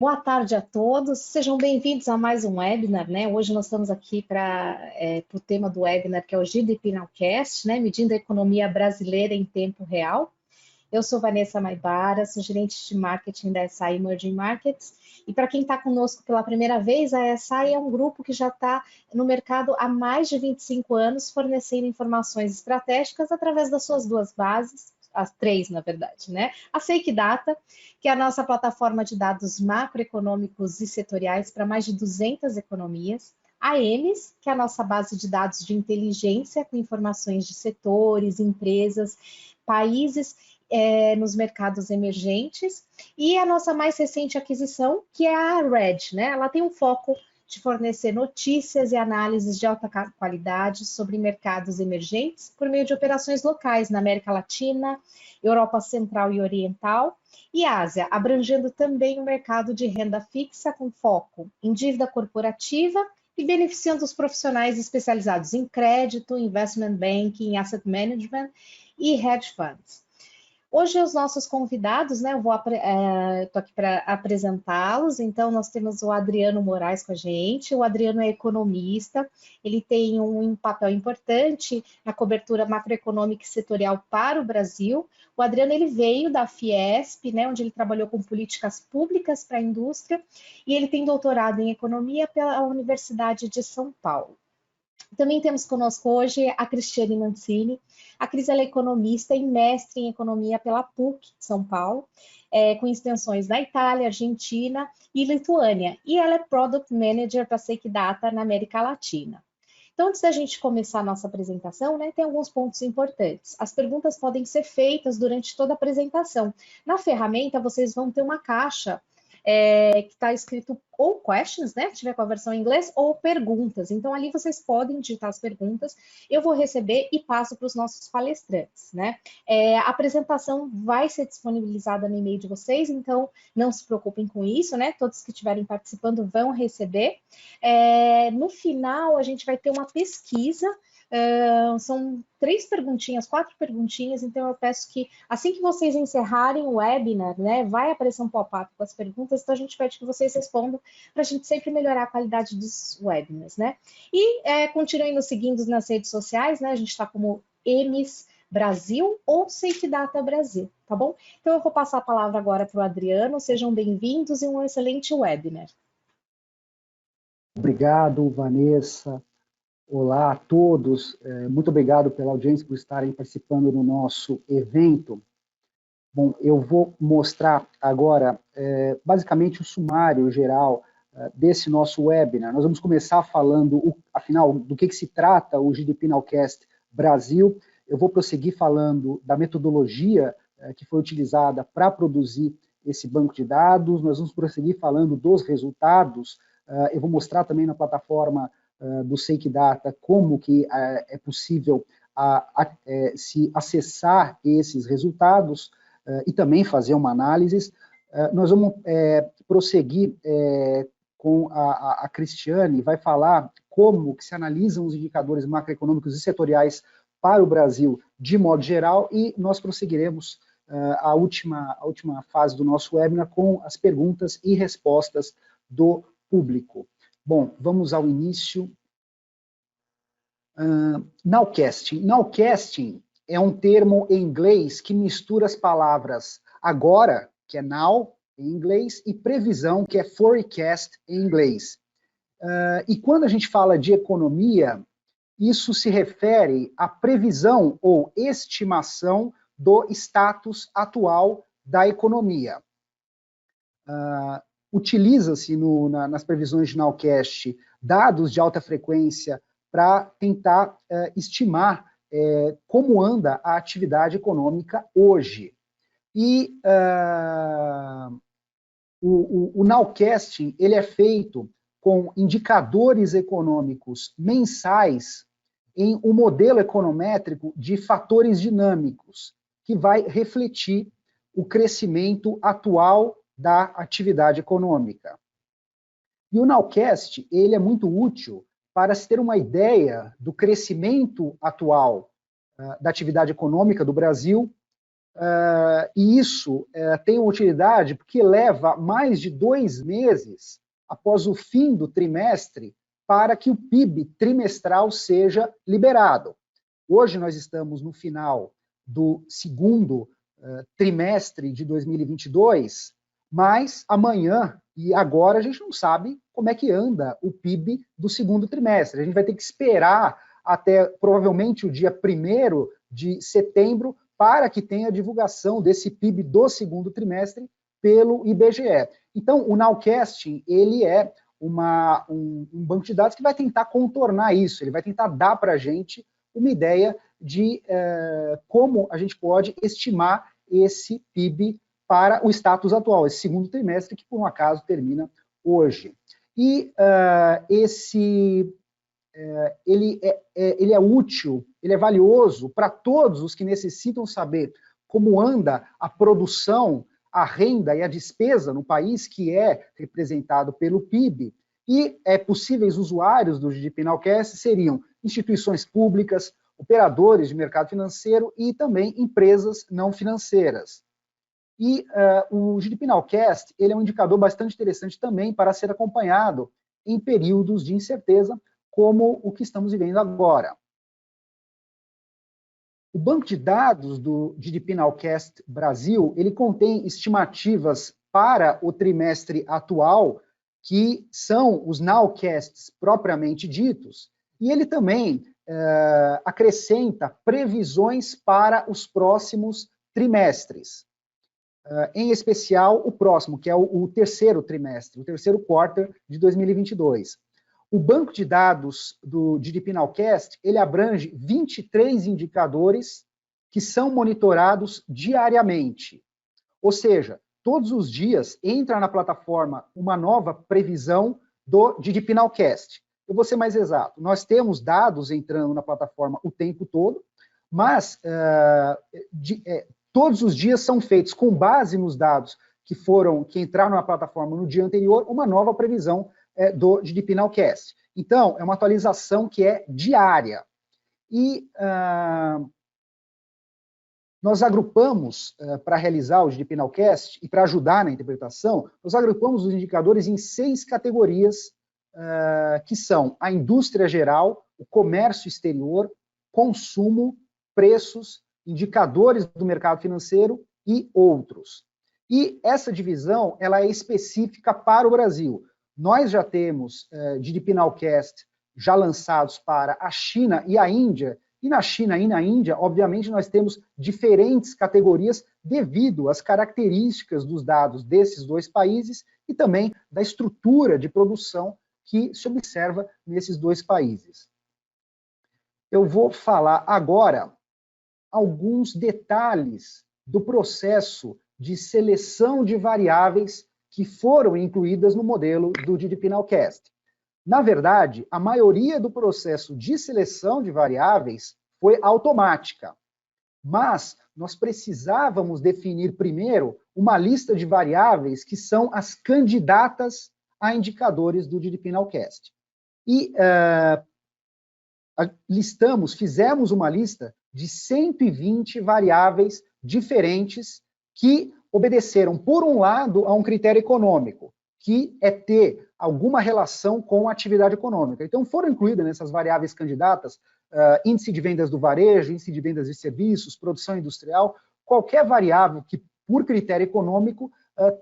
Boa tarde a todos, sejam bem-vindos a mais um webinar, né? Hoje nós estamos aqui para o tema do webinar, que é o GDP Nowcast, né? Medindo a economia brasileira em tempo real. Eu sou Vanessa Maibara, sou gerente de marketing da SI Emerging Markets. E para quem está conosco pela primeira vez, a SI é um grupo que já está no mercado há mais de 25 anos, fornecendo informações estratégicas através das suas duas bases, as três, na verdade, né? A Seik Data, que é a nossa plataforma de dados macroeconômicos e setoriais para mais de 200 economias. A EMES, que é a nossa base de dados de inteligência com informações de setores, empresas, países nos mercados emergentes, e a nossa mais recente aquisição, que é a Red, né? Ela tem um foco de fornecer notícias e análises de alta qualidade sobre mercados emergentes por meio de operações locais na América Latina, Europa Central e Oriental e Ásia, abrangendo também o mercado de renda fixa com foco em dívida corporativa e beneficiando os profissionais especializados em crédito, investment banking, asset management e hedge funds. Hoje os nossos convidados, né, estou aqui para apresentá-los, então nós temos o Adriano Moraes com a gente. O Adriano é economista, ele tem um papel importante na cobertura macroeconômica e setorial para o Brasil. O Adriano ele veio da Fiesp, né, onde ele trabalhou com políticas públicas para a indústria, e ele tem doutorado em economia pela Universidade de São Paulo. Também temos conosco hoje a Cristiane Mancini. A Cris é economista e mestre em economia pela PUC de São Paulo, com extensões na Itália, Argentina e Lituânia. E ela é Product Manager para Seik Data na América Latina. Então, antes da gente começar a nossa apresentação, né, tem alguns pontos importantes. As perguntas podem ser feitas durante toda a apresentação. Na ferramenta, vocês vão ter uma caixa que está escrito ou questions, né, se tiver com a versão em inglês, ou perguntas. Então, ali vocês podem digitar as perguntas, eu vou receber e passo para os nossos palestrantes, né. A apresentação vai ser disponibilizada no e-mail de vocês, então não se preocupem com isso, né, todos que estiverem participando vão receber. No final, a gente vai ter uma pesquisa. São 4 perguntinhas, então eu peço que assim que vocês encerrarem o webinar, né, vai aparecer um pop-up com as perguntas, então a gente pede que vocês respondam para a gente sempre melhorar a qualidade dos webinars, né? E continuem nos seguindo nas redes sociais, né? A gente está como EMES Brasil ou Seik Data Brasil, tá bom? Então eu vou passar a palavra agora para o Adriano, sejam bem-vindos e um excelente webinar. Obrigado, Vanessa. Olá a todos, muito obrigado pela audiência, por estarem participando do nosso evento. Bom, eu vou mostrar agora, basicamente, o sumário geral desse nosso webinar. Nós vamos começar falando, afinal, do que se trata o GDP Nowcast Brasil. Eu vou prosseguir falando da metodologia que foi utilizada para produzir esse banco de dados. Nós vamos prosseguir falando dos resultados. Eu vou mostrar também na plataforma do Seik Data como que é possível se acessar esses resultados e também fazer uma análise. Nós vamos prosseguir com a Cristiane, vai falar como que se analisam os indicadores macroeconômicos e setoriais para o Brasil de modo geral, e nós prosseguiremos a última fase do nosso webinar com as perguntas e respostas do público. Bom, vamos ao início. Nowcasting. Nowcasting é um termo em inglês que mistura as palavras agora, que é now, em inglês, e previsão, que é forecast, em inglês. E quando a gente fala de economia, isso se refere à previsão ou estimação do status atual da economia. Utiliza-se nas previsões de Nowcast dados de alta frequência para tentar estimar como anda a atividade econômica hoje. E o Nowcasting ele é feito com indicadores econômicos mensais em um modelo econométrico de fatores dinâmicos, que vai refletir o crescimento atual da atividade econômica. E o Nowcast ele é muito útil para se ter uma ideia do crescimento atual da atividade econômica do Brasil e isso tem uma utilidade porque leva mais de 2 meses após o fim do trimestre para que o PIB trimestral seja liberado. Hoje nós estamos no final do segundo trimestre de 2022, mas amanhã e agora a gente não sabe como é que anda o PIB do segundo trimestre. A gente vai ter que esperar até provavelmente o dia 1º de setembro para que tenha a divulgação desse PIB do segundo trimestre pelo IBGE. Então, o Nowcast, ele é um banco de dados que vai tentar contornar isso, ele vai tentar dar para a gente uma ideia de como a gente pode estimar esse PIB para o status atual, esse segundo trimestre, que por um acaso termina hoje. E ele é útil, ele é valioso para todos os que necessitam saber como anda a produção, a renda e a despesa no país, que é representado pelo PIB, e possíveis usuários do GDP Nowcast seriam instituições públicas, operadores de mercado financeiro e também empresas não financeiras. E o GDP Nowcast, ele é um indicador bastante interessante também para ser acompanhado em períodos de incerteza, como o que estamos vivendo agora. O banco de dados do GDP Nowcast Brasil, ele contém estimativas para o trimestre atual, que são os Nowcasts propriamente ditos, e ele também acrescenta previsões para os próximos trimestres. Em especial o próximo, que é o terceiro trimestre, o terceiro quarter de 2022. O banco de dados do GDP Nowcast, ele abrange 23 indicadores que são monitorados diariamente. Ou seja, todos os dias entra na plataforma uma nova previsão do GDP Nowcast. Eu vou ser mais exato, nós temos dados entrando na plataforma o tempo todo, mas todos os dias são feitos com base nos dados que entraram na plataforma no dia anterior, uma nova previsão do GDP Nowcast. Então, é uma atualização que é diária. E nós agrupamos, para realizar o GDP Nowcast e para ajudar na interpretação, nós agrupamos os indicadores em 6 categorias, que são a indústria geral, o comércio exterior, consumo, preços, indicadores do mercado financeiro e outros. E essa divisão ela é específica para o Brasil. Nós já temos GDP Nowcast já lançados para a China e a Índia, e na China e na Índia, obviamente, nós temos diferentes categorias devido às características dos dados desses dois países e também da estrutura de produção que se observa nesses dois países. Eu vou falar agora alguns detalhes do processo de seleção de variáveis que foram incluídas no modelo do GDP Nowcast. Na verdade, a maioria do processo de seleção de variáveis foi automática, mas nós precisávamos definir primeiro uma lista de variáveis que são as candidatas a indicadores do GDP Nowcast. E fizemos uma lista de 120 variáveis diferentes que obedeceram, por um lado, a um critério econômico, que é ter alguma relação com a atividade econômica. Então, foram incluídas nessas variáveis candidatas índice de vendas do varejo, índice de vendas de serviços, produção industrial, qualquer variável que, por critério econômico,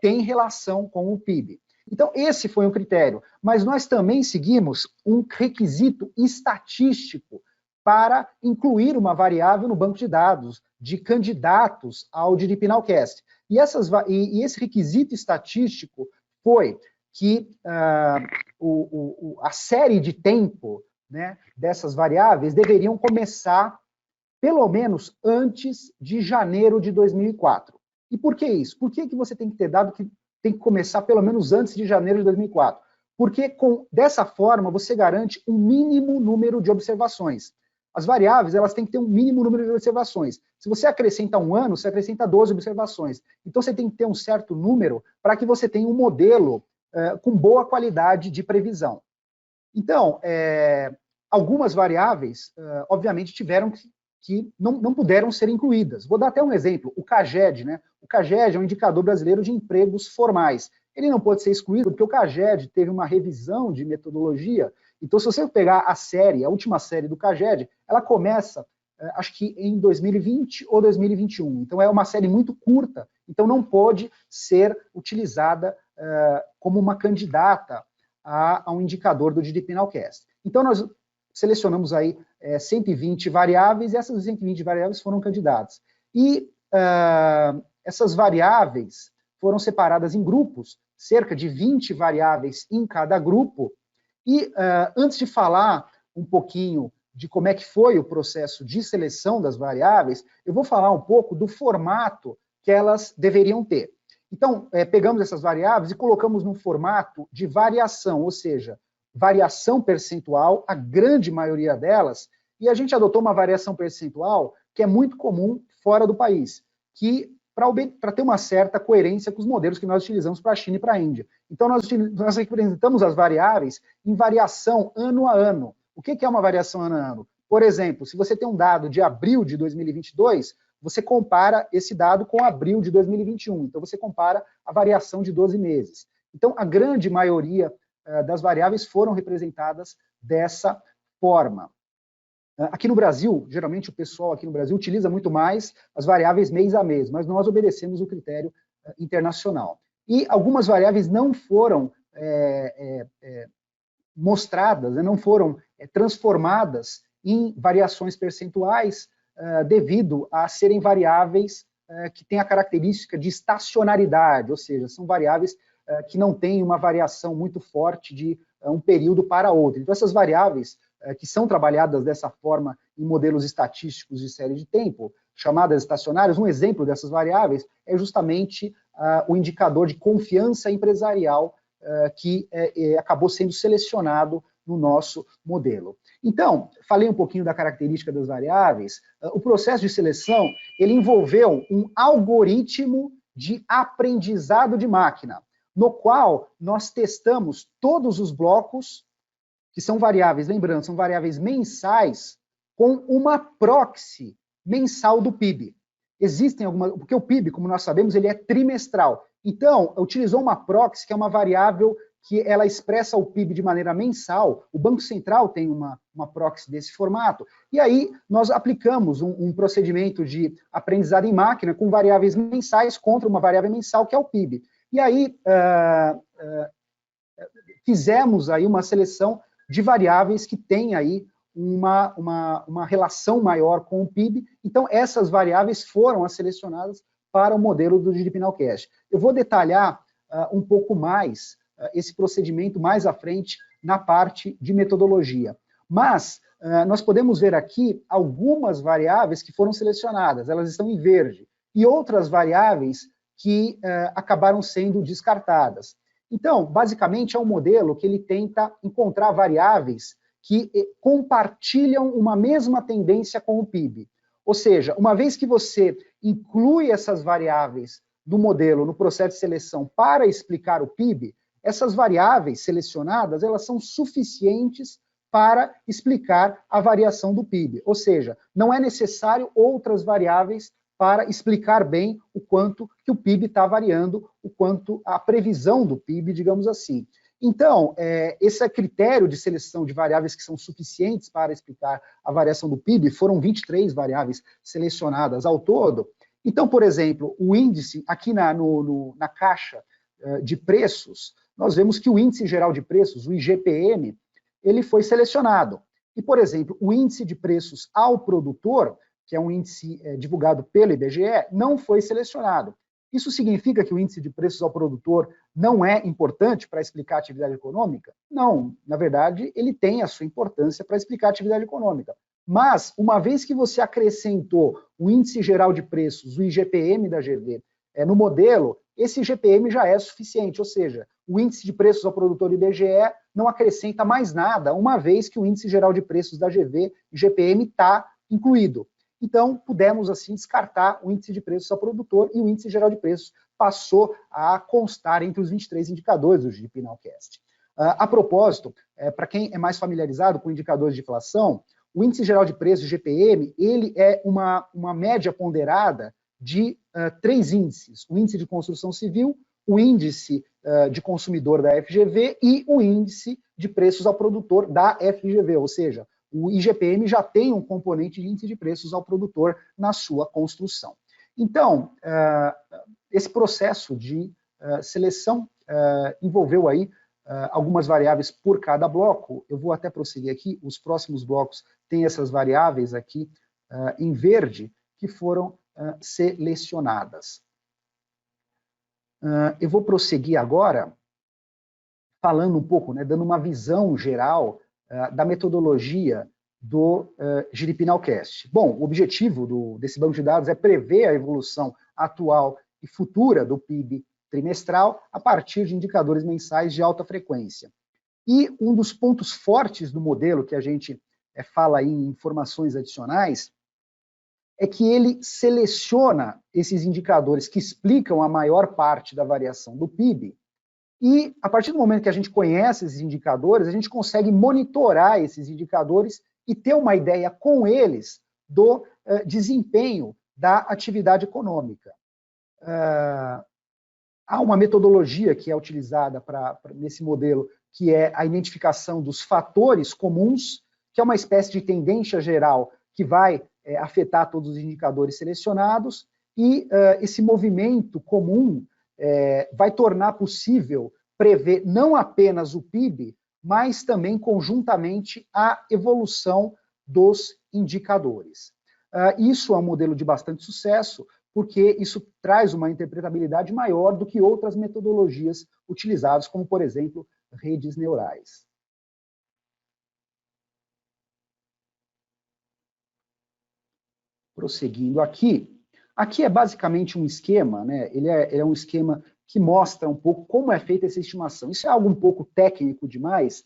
tem relação com o PIB. Então, esse foi um critério, mas nós também seguimos um requisito estatístico para incluir uma variável no banco de dados de candidatos ao GDP Nowcast. E esse requisito estatístico foi que a série de tempo, né, dessas variáveis deveriam começar pelo menos antes de janeiro de 2004. E por que isso? Por que você tem que ter dado que tem que começar pelo menos antes de janeiro de 2004? Porque dessa forma você garante um mínimo número de observações. As variáveis, elas têm que ter um mínimo número de observações. Se você acrescenta um ano, você acrescenta 12 observações. Então, você tem que ter um certo número para que você tenha um modelo com boa qualidade de previsão. Então, algumas variáveis, obviamente, tiveram que que não puderam ser incluídas. Vou dar até um exemplo, o CAGED, né? O CAGED é um indicador brasileiro de empregos formais. Ele não pode ser excluído porque o CAGED teve uma revisão de metodologia. Então, se você pegar a última série do CAGED, ela começa, acho que em 2020 ou 2021. Então, é uma série muito curta, então não pode ser utilizada como uma candidata a um indicador do GDP Nowcast. Então, nós selecionamos aí 120 variáveis, e essas 120 variáveis foram candidatas. E essas variáveis foram separadas em grupos, cerca de 20 variáveis em cada grupo. E antes de falar um pouquinho de como é que foi o processo de seleção das variáveis, eu vou falar um pouco do formato que elas deveriam ter. Então, pegamos essas variáveis e colocamos num formato de variação, ou seja, variação percentual, a grande maioria delas, e a gente adotou uma variação percentual que é muito comum fora do país, que para ter uma certa coerência com os modelos que nós utilizamos para a China e para a Índia. Então, nós representamos as variáveis em variação ano a ano. O que é uma variação ano a ano? Por exemplo, se você tem um dado de abril de 2022, você compara esse dado com abril de 2021. Então, você compara a variação de 12 meses. Então, a grande maioria das variáveis foram representadas dessa forma. Aqui no Brasil, geralmente o pessoal aqui no Brasil utiliza muito mais as variáveis mês a mês, mas nós obedecemos o critério internacional. E algumas variáveis não foram mostradas, não foram transformadas em variações percentuais devido a serem variáveis que têm a característica de estacionalidade, ou seja, são variáveis que não têm uma variação muito forte de um período para outro. Então, essas variáveis que são trabalhadas dessa forma em modelos estatísticos de série de tempo, chamadas estacionárias, um exemplo dessas variáveis é justamente o indicador de confiança empresarial que acabou sendo selecionado no nosso modelo. Então, falei um pouquinho da característica das variáveis. O processo de seleção, ele envolveu um algoritmo de aprendizado de máquina, no qual nós testamos todos os blocos, que são variáveis, lembrando, são variáveis mensais, com uma proxy mensal do PIB. Existem algumas, porque o PIB, como nós sabemos, ele é trimestral. Então, utilizou uma proxy, que é uma variável que ela expressa o PIB de maneira mensal. O Banco Central tem uma proxy desse formato. E aí, nós aplicamos um procedimento de aprendizado em máquina com variáveis mensais contra uma variável mensal, que é o PIB. E aí, fizemos aí uma seleção de variáveis que têm aí uma relação maior com o PIB. Então, essas variáveis foram as selecionadas para o modelo do GDP Nowcast. Eu vou detalhar um pouco mais esse procedimento mais à frente na parte de metodologia. Mas nós podemos ver aqui algumas variáveis que foram selecionadas, elas estão em verde, e outras variáveis que acabaram sendo descartadas. Então, basicamente, é um modelo que ele tenta encontrar variáveis que compartilham uma mesma tendência com o PIB. Ou seja, uma vez que você inclui essas variáveis no modelo, no processo de seleção, para explicar o PIB, essas variáveis selecionadas, elas são suficientes para explicar a variação do PIB. Ou seja, não é necessário outras variáveis para explicar bem o quanto que o PIB está variando, o quanto a previsão do PIB, digamos assim. Então, esse critério de seleção de variáveis que são suficientes para explicar a variação do PIB, foram 23 variáveis selecionadas ao todo. Então, por exemplo, o índice, aqui na caixa de preços, nós vemos que o índice geral de preços, o IGPM, ele foi selecionado. E, por exemplo, o índice de preços ao produtor, que é um índice divulgado pelo IBGE, não foi selecionado. Isso significa que o índice de preços ao produtor não é importante para explicar a atividade econômica? Não, na verdade, ele tem a sua importância para explicar a atividade econômica. Mas, uma vez que você acrescentou o índice geral de preços, o IGPM da GV, no modelo, esse IGPM já é suficiente, ou seja, o índice de preços ao produtor do IBGE não acrescenta mais nada, uma vez que o índice geral de preços da GV, IGPM, está incluído. Então, pudemos, assim, descartar o índice de preços ao produtor e o índice geral de preços passou a constar entre os 23 indicadores do GDP Nowcast. A propósito, para quem é mais familiarizado com indicadores de inflação, o índice geral de preços, GPM, ele é uma média ponderada de 3 índices: o índice de construção civil, o índice de consumidor da FGV e o índice de preços ao produtor da FGV, ou seja, o IGPM já tem um componente de índice de preços ao produtor na sua construção. Então, esse processo de seleção envolveu aí algumas variáveis por cada bloco. Eu vou até prosseguir aqui, os próximos blocos têm essas variáveis aqui em verde, que foram selecionadas. Eu vou prosseguir agora falando um pouco, né, dando uma visão geral da metodologia do GDP Nowcast. Bom, o objetivo desse banco de dados é prever a evolução atual e futura do PIB trimestral a partir de indicadores mensais de alta frequência. E um dos pontos fortes do modelo, que a gente fala aí em informações adicionais, é que ele seleciona esses indicadores que explicam a maior parte da variação do PIB, e a partir do momento que a gente conhece esses indicadores, a gente consegue monitorar esses indicadores e ter uma ideia com eles do desempenho da atividade econômica. Há uma metodologia que é utilizada nesse modelo, que é a identificação dos fatores comuns, que é uma espécie de tendência geral que vai afetar todos os indicadores selecionados, e esse movimento comum vai tornar possível prever não apenas o PIB, mas também conjuntamente a evolução dos indicadores. Isso é um modelo de bastante sucesso, porque isso traz uma interpretabilidade maior do que outras metodologias utilizadas, como, por exemplo, redes neurais. Prosseguindo aqui, aqui é basicamente um esquema, né? Ele é um esquema que mostra um pouco como é feita essa estimação. Isso é algo um pouco técnico demais,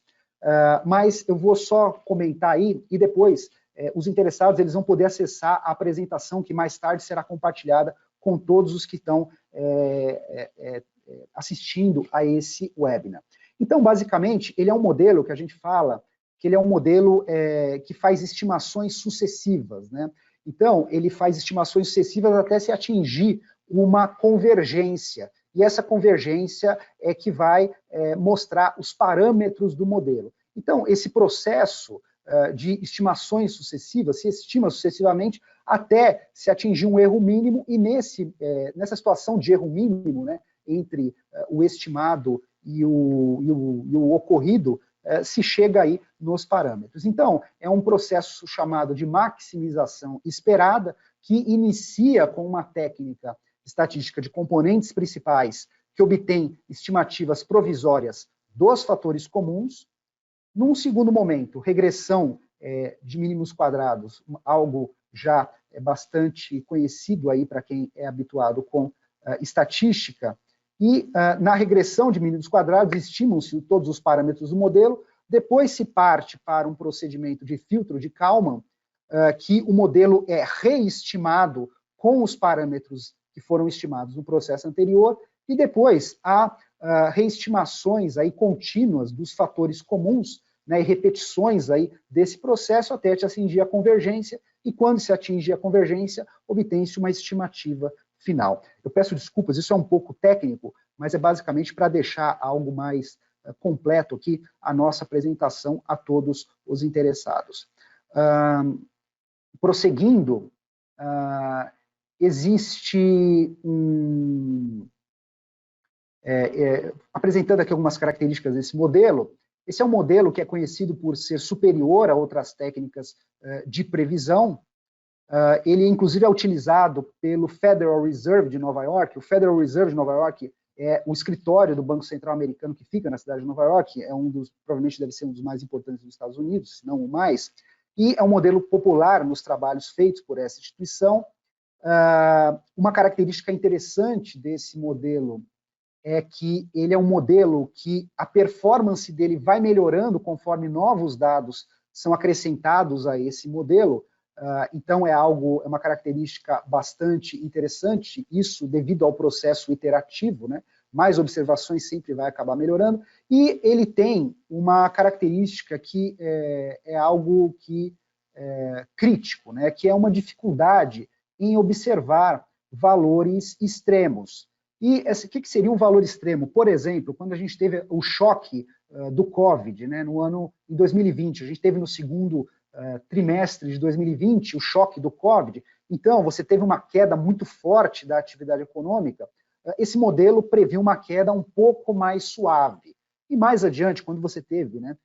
mas eu vou só comentar aí, e depois os interessados eles vão poder acessar a apresentação que mais tarde será compartilhada com todos os que estão assistindo a esse webinar. Então, basicamente, ele é um modelo que a gente fala que ele é um modelo que faz estimações sucessivas, né? Então, ele faz estimações sucessivas até se atingir uma convergência. E essa convergência é que vai mostrar os parâmetros do modelo. Então, esse processo de estimações sucessivas se estima sucessivamente até se atingir um erro mínimo, e nessa situação de erro mínimo, né, entre o estimado e o ocorrido, se chega aí nos parâmetros. Então, é um processo chamado de maximização esperada, que inicia com uma técnica estatística de componentes principais, que obtém estimativas provisórias dos fatores comuns. Num segundo momento, regressão de mínimos quadrados, algo já bastante conhecido aí para quem é habituado com estatística. E na regressão de mínimos quadrados, estimam-se todos os parâmetros do modelo, depois se parte para um procedimento de filtro de Kalman, que o modelo é reestimado com os parâmetros que foram estimados no processo anterior, e depois há reestimações aí contínuas dos fatores comuns, né, e repetições aí desse processo até se atingir a convergência, e quando se atinge a convergência, obtém-se uma estimativa final. Eu peço desculpas, isso é um pouco técnico, mas é basicamente para deixar algo mais completo aqui a nossa apresentação a todos os interessados. Prosseguindo, existe apresentando aqui algumas características desse modelo. Esse é um modelo que é conhecido por ser superior a outras técnicas de previsão. Ele, inclusive, é utilizado pelo Federal Reserve de Nova York. O Federal Reserve de Nova York é o escritório do Banco Central Americano que fica na cidade de Nova York, provavelmente deve ser um dos mais importantes dos Estados Unidos, se não o mais, e é um modelo popular nos trabalhos feitos por essa instituição. Uma característica interessante desse modelo é que ele é um modelo que a performance dele vai melhorando conforme novos dados são acrescentados a esse modelo. Então é uma característica bastante interessante, isso devido ao processo iterativo, né? Mais observações sempre vai acabar melhorando, e ele tem uma característica que é algo que crítico, né, que é uma dificuldade em observar valores extremos. E o que seria um valor extremo? Por exemplo, quando a gente teve o choque do Covid, né, em 2020, a gente teve no segundo trimestre de 2020 o choque do Covid, então você teve uma queda muito forte da atividade econômica. Esse modelo previu uma queda um pouco mais suave. E mais adiante, quando você teve, né,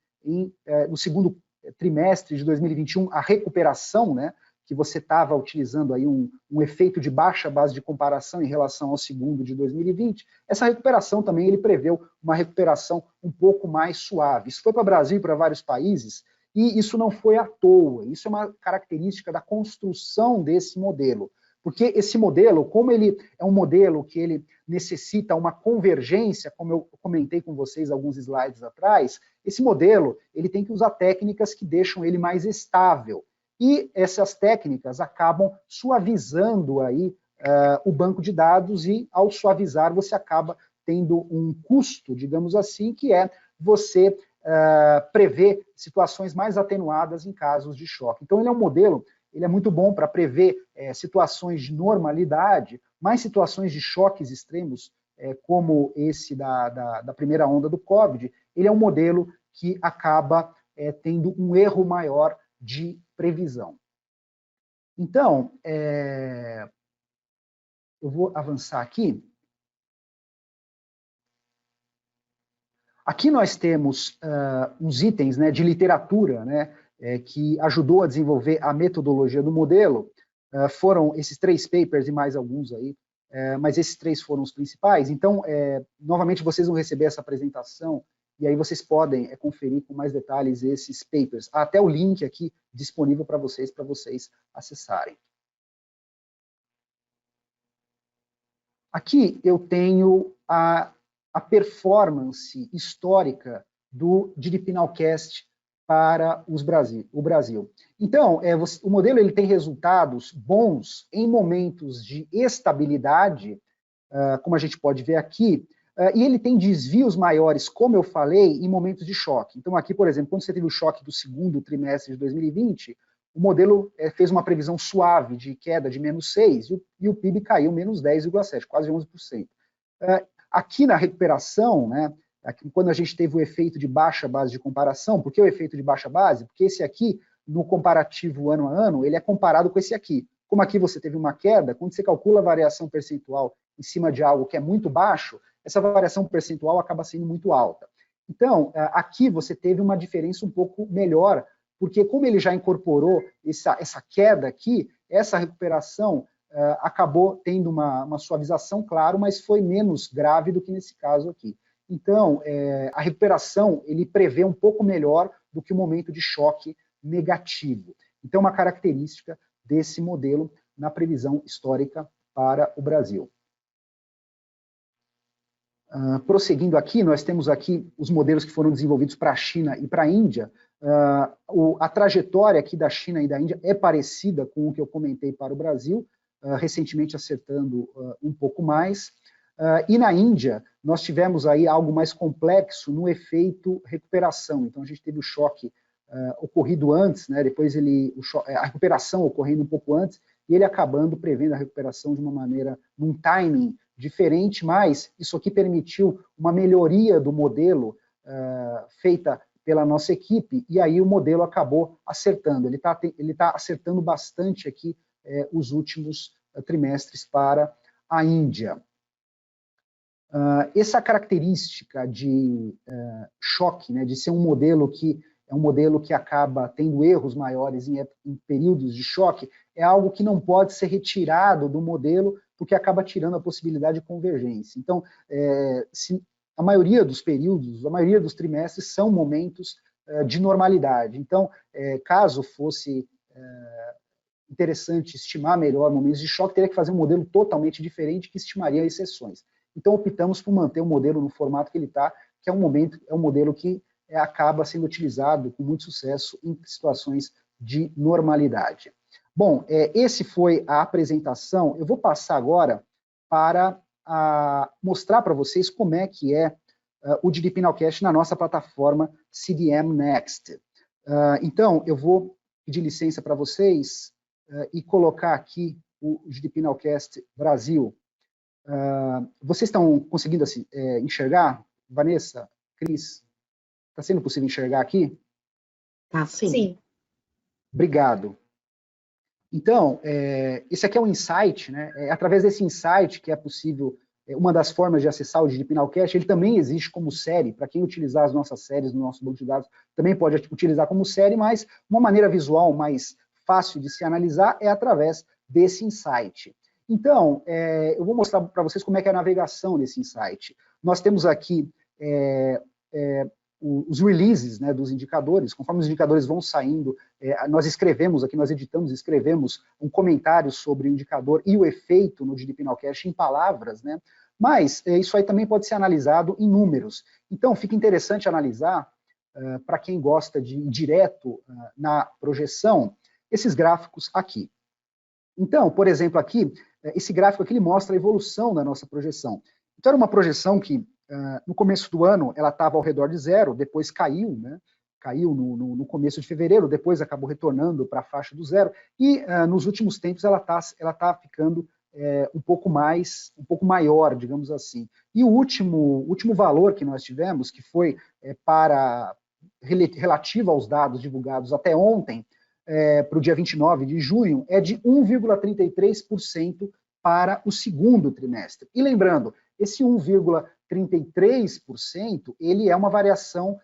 no segundo trimestre de 2021, a recuperação, né, que você estava utilizando aí um efeito de baixa base de comparação em relação ao segundo de 2020, essa recuperação também ele preveu uma recuperação um pouco mais suave. Isso foi para o Brasil e para vários países, e isso não foi à toa, isso é uma característica da construção desse modelo. Porque esse modelo, como ele é um modelo que ele necessita uma convergência, como eu comentei com vocês alguns slides atrás, esse modelo ele tem que usar técnicas que deixam ele mais estável. E essas técnicas acabam suavizando aí o banco de dados e, ao suavizar, você acaba tendo um custo, digamos assim, que é você prever situações mais atenuadas em casos de choque. Então, ele é um modelo, ele é muito bom para prever situações de normalidade, mas situações de choques extremos, como esse da primeira onda do Covid, ele é um modelo que acaba tendo um erro maior de previsão. Então, eu vou avançar aqui. Aqui nós temos uns itens, né, de literatura, né, que ajudou a desenvolver a metodologia do modelo. Foram esses 3 papers e mais alguns aí, mas esses 3 foram os principais. Então, novamente, vocês vão receber essa apresentação e aí vocês podem conferir com mais detalhes esses papers. Há até o link aqui disponível para vocês acessarem. Aqui eu tenho a performance histórica do DDPinalcast para o Brasil. Então, o modelo ele tem resultados bons em momentos de estabilidade, como a gente pode ver aqui, e ele tem desvios maiores, como eu falei, em momentos de choque. Então, aqui, por exemplo, quando você teve o choque do segundo trimestre de 2020, o modelo fez uma previsão suave de queda de -6% e o PIB caiu -10,7%, quase 11%. Aqui na recuperação, né, aqui, quando a gente teve o efeito de baixa base de comparação, por que o efeito de baixa base? Porque esse aqui, no comparativo ano a ano, ele é comparado com esse aqui. Como aqui você teve uma queda, quando você calcula a variação percentual em cima de algo que é muito baixo, essa variação percentual acaba sendo muito alta. Então, aqui você teve uma diferença um pouco melhor, porque como ele já incorporou essa queda aqui, essa recuperação acabou tendo uma suavização, claro, mas foi menos grave do que nesse caso aqui. Então, a recuperação, ele prevê um pouco melhor do que o momento de choque negativo. Então, uma característica desse modelo na previsão histórica para o Brasil. Prosseguindo aqui, nós temos aqui os modelos que foram desenvolvidos para a China e para a Índia. A trajetória aqui da China e da Índia é parecida com o que eu comentei para o Brasil, recentemente acertando um pouco mais. E na Índia, nós tivemos aí algo mais complexo no efeito recuperação. Então, a gente teve o choque ocorrido antes, né, depois a recuperação ocorrendo um pouco antes, e ele acabando prevendo a recuperação de uma maneira, num timing diferente, mas isso aqui permitiu uma melhoria do modelo feita pela nossa equipe, e aí o modelo acabou acertando. Ele tá acertando bastante aqui os últimos trimestres para a Índia. Essa característica de choque, né, de ser um modelo que é um modelo que acaba tendo erros maiores em períodos de choque, é algo que não pode ser retirado do modelo, porque acaba tirando a possibilidade de convergência. Então, a maioria dos períodos, a maioria dos trimestres são momentos de normalidade. Então, caso fosse interessante estimar melhor momentos de choque, teria que fazer um modelo totalmente diferente que estimaria exceções. Então, optamos por manter o modelo no formato que ele está, que é um modelo que acaba sendo utilizado com muito sucesso em situações de normalidade. Bom, esse foi a apresentação. Eu vou passar agora para mostrar para vocês como é que é o DDPinalcast na nossa plataforma CDM Next. Então, eu vou pedir licença para vocês e colocar aqui o GDP Nowcast Brasil. Vocês estão conseguindo enxergar? Vanessa, Cris, está sendo possível enxergar aqui? Tá, sim. Sim. Obrigado. Então, esse aqui é um insight, né? É através desse insight que é possível, uma das formas de acessar o GDP Nowcast, ele também existe como série, para quem utilizar as nossas séries no nosso banco de dados, também pode utilizar como série, mas uma maneira visual mais fácil de se analisar é através desse insight. Então, eu vou mostrar para vocês como é que é a navegação desse insight. Nós temos aqui os releases, né, dos indicadores. Conforme os indicadores vão saindo, nós escrevemos aqui, nós editamos, escrevemos um comentário sobre o indicador e o efeito no GDP Nowcast em palavras, né? Mas isso aí também pode ser analisado em números. Então, fica interessante analisar, para quem gosta de ir direto na projeção, esses gráficos aqui. Então, por exemplo, aqui, esse gráfico aqui ele mostra a evolução da nossa projeção. Então, era uma projeção que, no começo do ano, ela estava ao redor de zero, depois caiu, né? Caiu no começo de fevereiro, depois acabou retornando para a faixa do zero, e nos últimos tempos ela tá ficando um pouco maior, digamos assim. E o último valor que nós tivemos, que foi relativo aos dados divulgados até ontem, para o dia 29 de junho, é de 1,33% para o segundo trimestre. E lembrando, esse 1,33%, ele é uma variação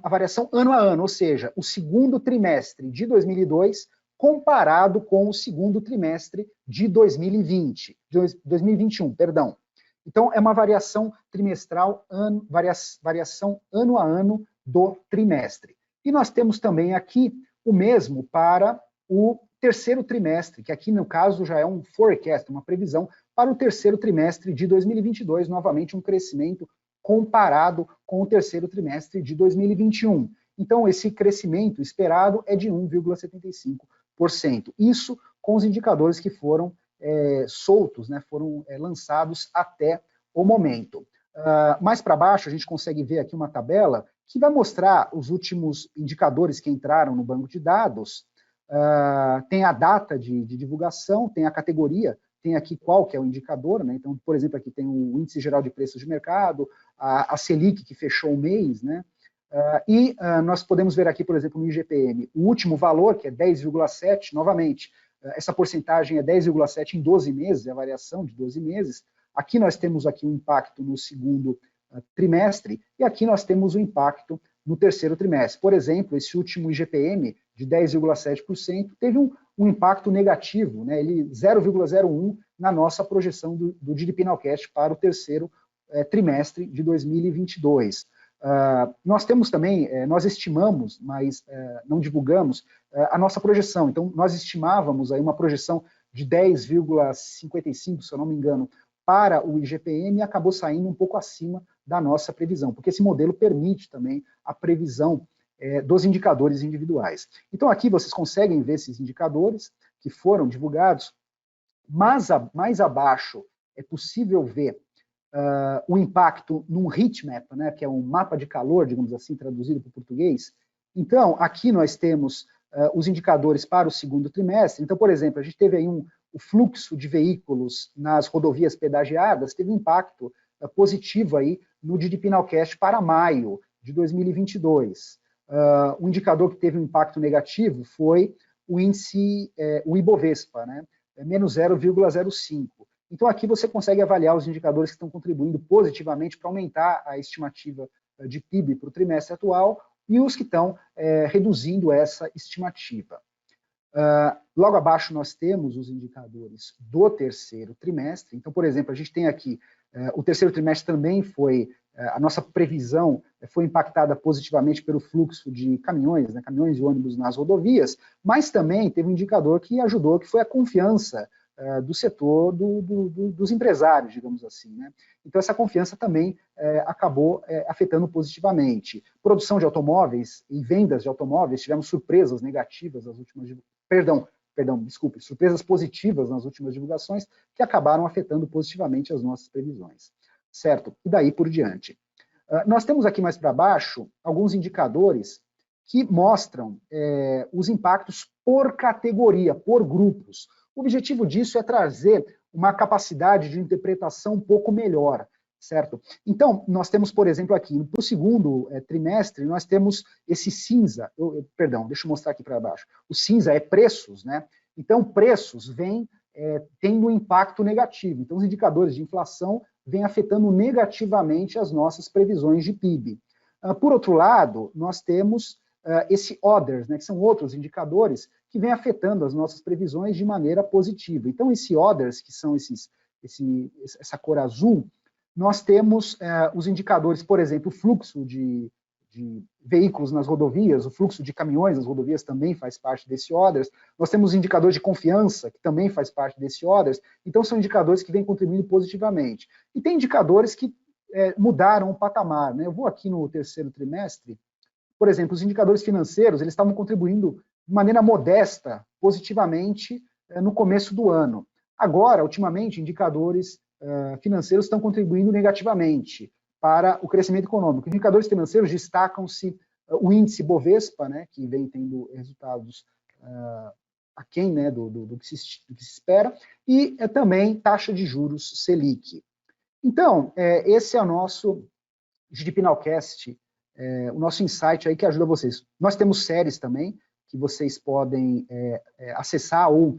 a variação ano a ano, ou seja, o segundo trimestre de 2002 comparado com o segundo trimestre de 2021, perdão. Então, é uma variação trimestral, variação ano a ano do trimestre. E nós temos também aqui o mesmo para o terceiro trimestre, que aqui, no caso, já é um forecast, uma previsão para o terceiro trimestre de 2022, novamente um crescimento comparado com o terceiro trimestre de 2021. Então, esse crescimento esperado é de 1,75%. Isso com os indicadores que foram soltos, né, foram lançados até o momento. Mais para baixo, a gente consegue ver aqui uma tabela que vai mostrar os últimos indicadores que entraram no banco de dados. Tem a data de divulgação, tem a categoria, tem aqui qual que é o indicador, né? Então, por exemplo, aqui tem o Índice Geral de Preços de Mercado, a Selic, que fechou o mês, né? Nós podemos ver aqui, por exemplo, no IGPM, o último valor, que é 10,7, novamente, essa porcentagem é 10,7 em 12 meses, é a variação de 12 meses. Aqui nós temos aqui um impacto no segundo trimestre, e aqui nós temos o impacto no terceiro trimestre. Por exemplo, esse último IGPM, de 10,7%, teve um impacto negativo, né? Ele 0,01 na nossa projeção do GDP Nowcast para o terceiro trimestre de 2022. Nós temos também, nós estimamos, mas não divulgamos, a nossa projeção. Então, nós estimávamos aí uma projeção de 10,55, se eu não me engano, para o IGPM, e acabou saindo um pouco acima da nossa previsão, porque esse modelo permite também a previsão dos indicadores individuais. Então, aqui vocês conseguem ver esses indicadores que foram divulgados, mas mais abaixo é possível ver o impacto num heatmap, né, que é um mapa de calor, digamos assim, traduzido para o português. Então, aqui nós temos os indicadores para o segundo trimestre. Então, por exemplo, a gente teve aí o fluxo de veículos nas rodovias pedagiadas, teve um impacto positivo aí no GDP Nowcast para maio de 2022. O indicador que teve um impacto negativo foi o índice, o Ibovespa, né, menos 0,05. Então, aqui você consegue avaliar os indicadores que estão contribuindo positivamente para aumentar a estimativa de PIB para o trimestre atual e os que estão reduzindo essa estimativa. Logo abaixo nós temos os indicadores do terceiro trimestre. Então, por exemplo, a gente tem aqui, o terceiro trimestre também foi, a nossa previsão foi impactada positivamente pelo fluxo de caminhões, né, caminhões e ônibus nas rodovias, mas também teve um indicador que ajudou, que foi a confiança do setor dos empresários, digamos assim, né? Então, essa confiança também acabou afetando positivamente. Produção de automóveis e vendas de automóveis, tivemos surpresas negativas nas últimas... surpresas positivas nas últimas divulgações, que acabaram afetando positivamente as nossas previsões. Certo? E daí por diante. Nós temos aqui mais para baixo alguns indicadores que mostram os impactos por categoria, por grupos. O objetivo disso é trazer uma capacidade de interpretação um pouco melhor, certo? Então, nós temos, por exemplo, aqui, para o segundo trimestre, nós temos esse cinza, perdão, deixa eu mostrar aqui para baixo. O cinza é preços, né? Então, preços vêm tendo um impacto negativo. Então, os indicadores de inflação vêm afetando negativamente as nossas previsões de PIB. Por outro lado, nós temos esse others, né, que são outros indicadores que vêm afetando as nossas previsões de maneira positiva. Então, esse others, que são essa cor azul, nós temos os indicadores, por exemplo, o fluxo de veículos nas rodovias, o fluxo de caminhões nas rodovias também faz parte desse others. Nós temos indicadores de confiança, que também faz parte desse others. Então, são indicadores que vêm contribuindo positivamente. E tem indicadores que mudaram o patamar, né? Eu vou aqui no terceiro trimestre, por exemplo, os indicadores financeiros, eles estavam contribuindo de maneira modesta, positivamente, no começo do ano. Agora, ultimamente, indicadores financeiros estão contribuindo negativamente para o crescimento econômico. Os indicadores financeiros destacam-se o índice Bovespa, né, que vem tendo resultados aquém, né, do que se espera, e também taxa de juros Selic. Então, esse é o nosso GDP Nowcast, o nosso insight aí que ajuda vocês. Nós temos séries também, que vocês podem acessar ou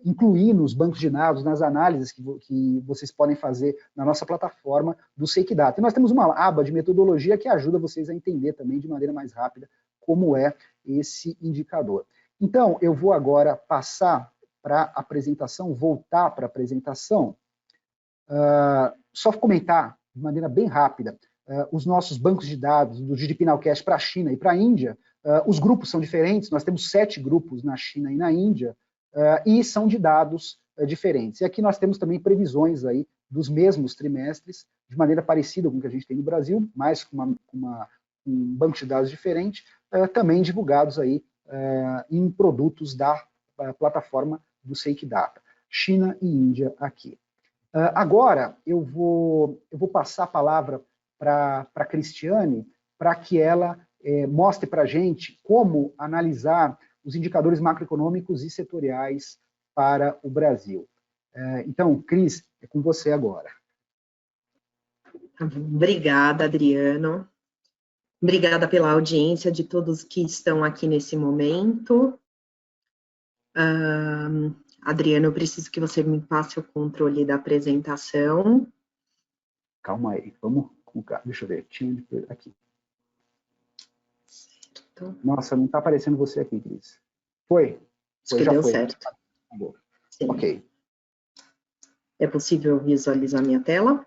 incluir nos bancos de dados, nas análises que vocês podem fazer na nossa plataforma do SakeData. E nós temos uma aba de metodologia que ajuda vocês a entender também de maneira mais rápida como é esse indicador. Então, eu vou agora passar para a apresentação, voltar para a apresentação. Só comentar de maneira bem rápida, os nossos bancos de dados do GDP Nowcast para a China e para a Índia, os grupos são diferentes, nós temos 7 grupos na China e na Índia, e são de dados diferentes. E aqui nós temos também previsões aí dos mesmos trimestres, de maneira parecida com o que a gente tem no Brasil, mas com um banco de dados diferente, também divulgados aí em produtos da plataforma do SakeData. China e Índia aqui. Agora, eu vou passar a palavra para a Cristiane, para que ela mostre para a gente como analisar os indicadores macroeconômicos e setoriais para o Brasil. Então, Cris, é com você agora. Obrigada, Adriano. Obrigada pela audiência de todos que estão aqui nesse momento. Adriano, eu preciso que você me passe o controle da apresentação. Calma aí, vamos colocar, deixa eu ver, aqui. Certo. Nossa, não está aparecendo você aqui, Cris. Foi? Acho que deu certo. Sim. Ok. É possível visualizar minha tela?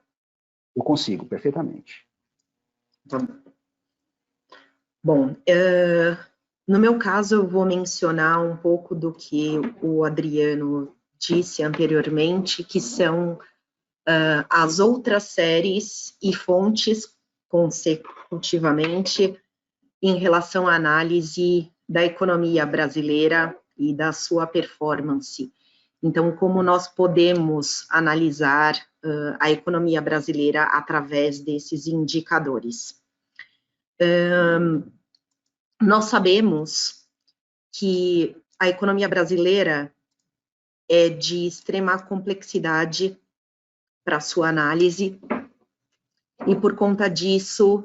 Eu consigo, perfeitamente. Tá bom. Bom, no meu caso, eu vou mencionar um pouco do que o Adriano disse anteriormente, que são as outras séries e fontes consecutivamente em relação à análise da economia brasileira e da sua performance. Então, como nós podemos analisar a economia brasileira através desses indicadores? Nós sabemos que a economia brasileira é de extrema complexidade para sua análise, e por conta disso,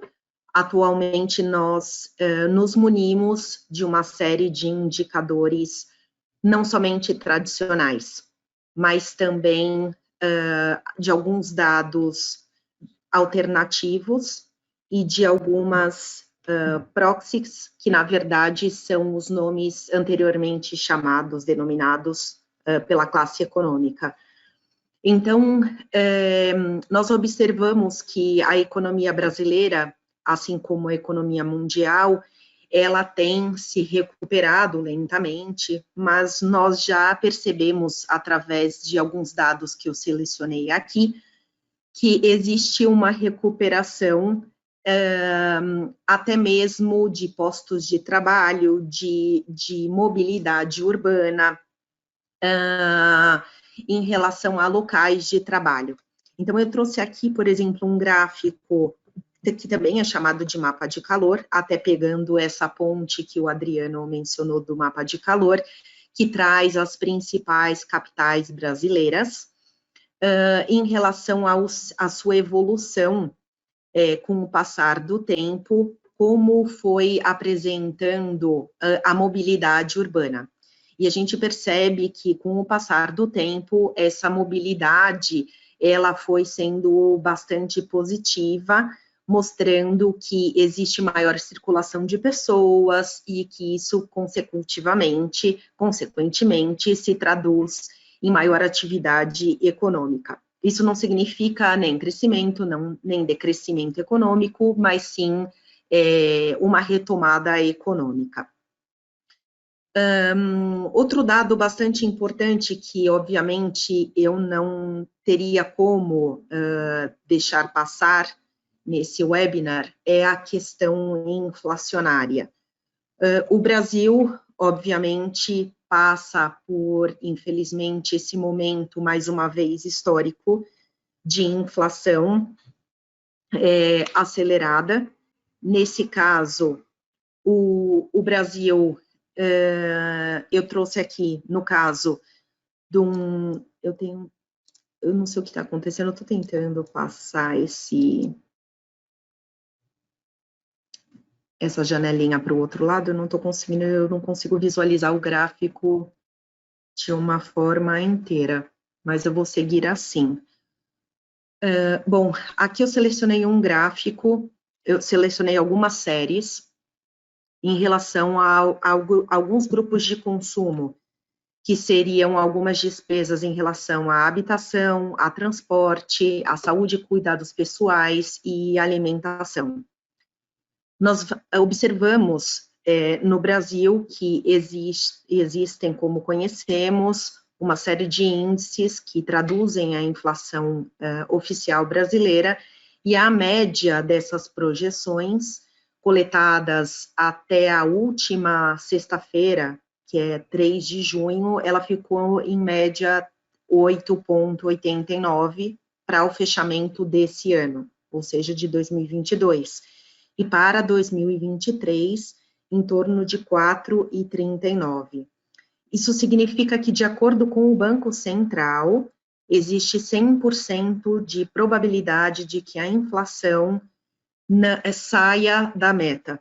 atualmente nós nos munimos de uma série de indicadores não somente tradicionais, mas também de alguns dados alternativos e de algumas proxies, que na verdade são os nomes anteriormente denominados pela classe econômica. Então, nós observamos que a economia brasileira, assim como a economia mundial, ela tem se recuperado lentamente, mas nós já percebemos, através de alguns dados que eu selecionei aqui, que existe uma recuperação até mesmo de postos de trabalho, de mobilidade urbana, em relação a locais de trabalho. Então, eu trouxe aqui, por exemplo, um gráfico que também é chamado de mapa de calor, até pegando essa ponte que o Adriano mencionou do mapa de calor, que traz as principais capitais brasileiras, em relação à sua evolução com o passar do tempo, como foi apresentando a mobilidade urbana. E a gente percebe que, com o passar do tempo, essa mobilidade ela foi sendo bastante positiva, mostrando que existe maior circulação de pessoas e que isso, consequentemente, se traduz em maior atividade econômica. Isso não significa nem crescimento, nem decrescimento econômico, mas sim uma retomada econômica. Outro dado bastante importante que, obviamente, eu não teria como deixar passar nesse webinar é a questão inflacionária. O Brasil, obviamente, passa por, infelizmente, esse momento, mais uma vez, histórico de inflação acelerada. Nesse caso, o Brasil, eu trouxe aqui, no caso, eu não sei o que está acontecendo, eu estou tentando passar essa janelinha para o outro lado, eu não consigo visualizar o gráfico de uma forma inteira, mas eu vou seguir assim. Bom, aqui eu selecionei um gráfico, eu selecionei algumas séries em relação a alguns grupos de consumo, que seriam algumas despesas em relação à habitação, a transporte, à saúde e cuidados pessoais e alimentação. Nós observamos no Brasil que existem, como conhecemos, uma série de índices que traduzem a inflação oficial brasileira, e a média dessas projeções, coletadas até a última sexta-feira, que é 3 de junho, ela ficou em média 8,89 para o fechamento desse ano, ou seja, de 2022. E para 2023, em torno de 4,39. Isso significa que, de acordo com o Banco Central, existe 100% de probabilidade de que a inflação saia da meta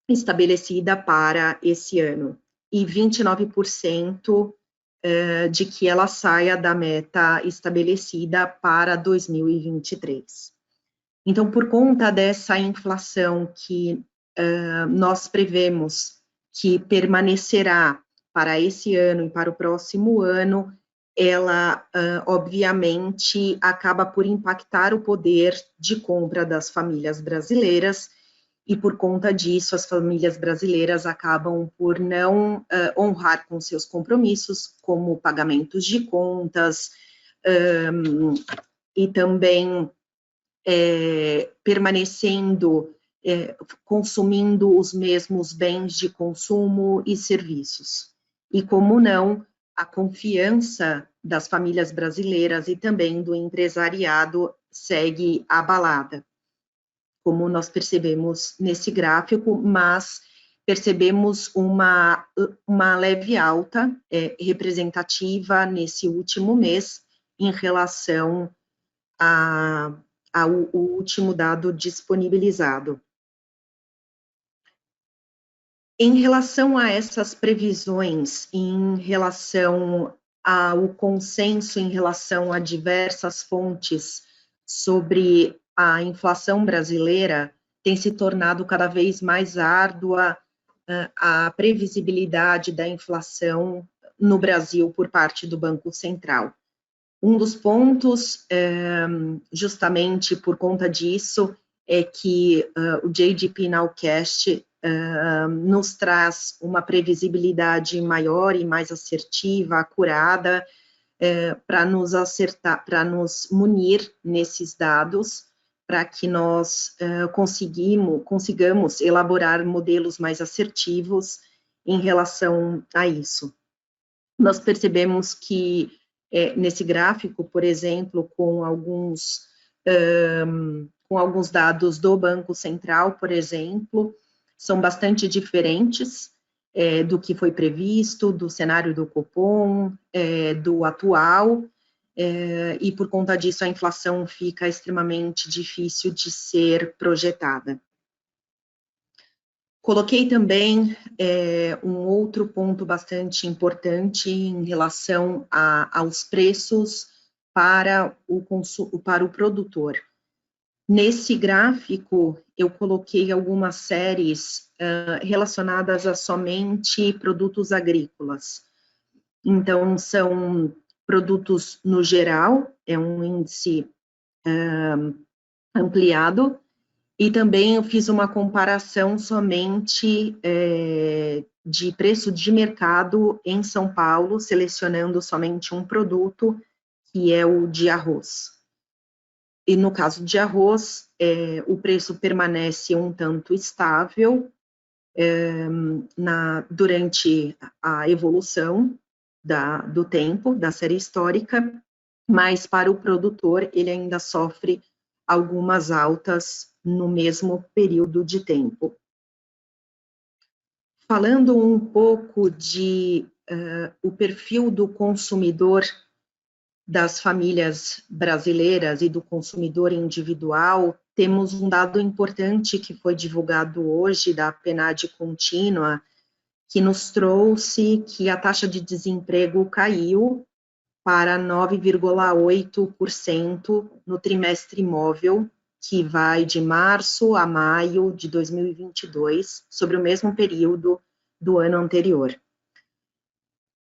estabelecida para esse ano, e 29% de que ela saia da meta estabelecida para 2023. Então, por conta dessa inflação que nós prevemos que permanecerá para esse ano e para o próximo ano, ela, obviamente, acaba por impactar o poder de compra das famílias brasileiras, e por conta disso, as famílias brasileiras acabam por não honrar com seus compromissos, como pagamentos de contas, e também permanecendo, consumindo os mesmos bens de consumo e serviços. E como não, a confiança das famílias brasileiras e também do empresariado segue abalada, como nós percebemos nesse gráfico, mas percebemos uma leve alta representativa nesse último mês em relação ao último dado disponibilizado. Em relação a essas previsões, em relação ao consenso em relação a diversas fontes sobre a inflação brasileira, tem se tornado cada vez mais árdua a previsibilidade da inflação no Brasil por parte do Banco Central. Um dos pontos, justamente por conta disso, é que o JDP Nowcast nos traz uma previsibilidade maior e mais assertiva, acurada, para nos munir nesses dados, para que nós consigamos elaborar modelos mais assertivos em relação a isso. Nós percebemos que nesse gráfico, por exemplo, com com alguns dados do Banco Central, por exemplo, são bastante diferentes do que foi previsto, do cenário do Copom, do atual, e por conta disso a inflação fica extremamente difícil de ser projetada. Coloquei também um outro ponto bastante importante em relação aos preços para o produtor. Nesse gráfico, eu coloquei algumas séries relacionadas a somente produtos agrícolas. Então, são produtos no geral, é um índice ampliado, e também eu fiz uma comparação somente de preço de mercado em São Paulo, selecionando somente um produto, que é o de arroz. E no caso de arroz, o preço permanece um tanto estável durante a evolução do tempo, da série histórica, mas para o produtor ele ainda sofre algumas altas no mesmo período de tempo. Falando um pouco de o perfil do consumidor das famílias brasileiras e do consumidor individual, temos um dado importante que foi divulgado hoje da PNAD contínua, que nos trouxe que a taxa de desemprego caiu para 9,8% no trimestre móvel, que vai de março a maio de 2022, sobre o mesmo período do ano anterior.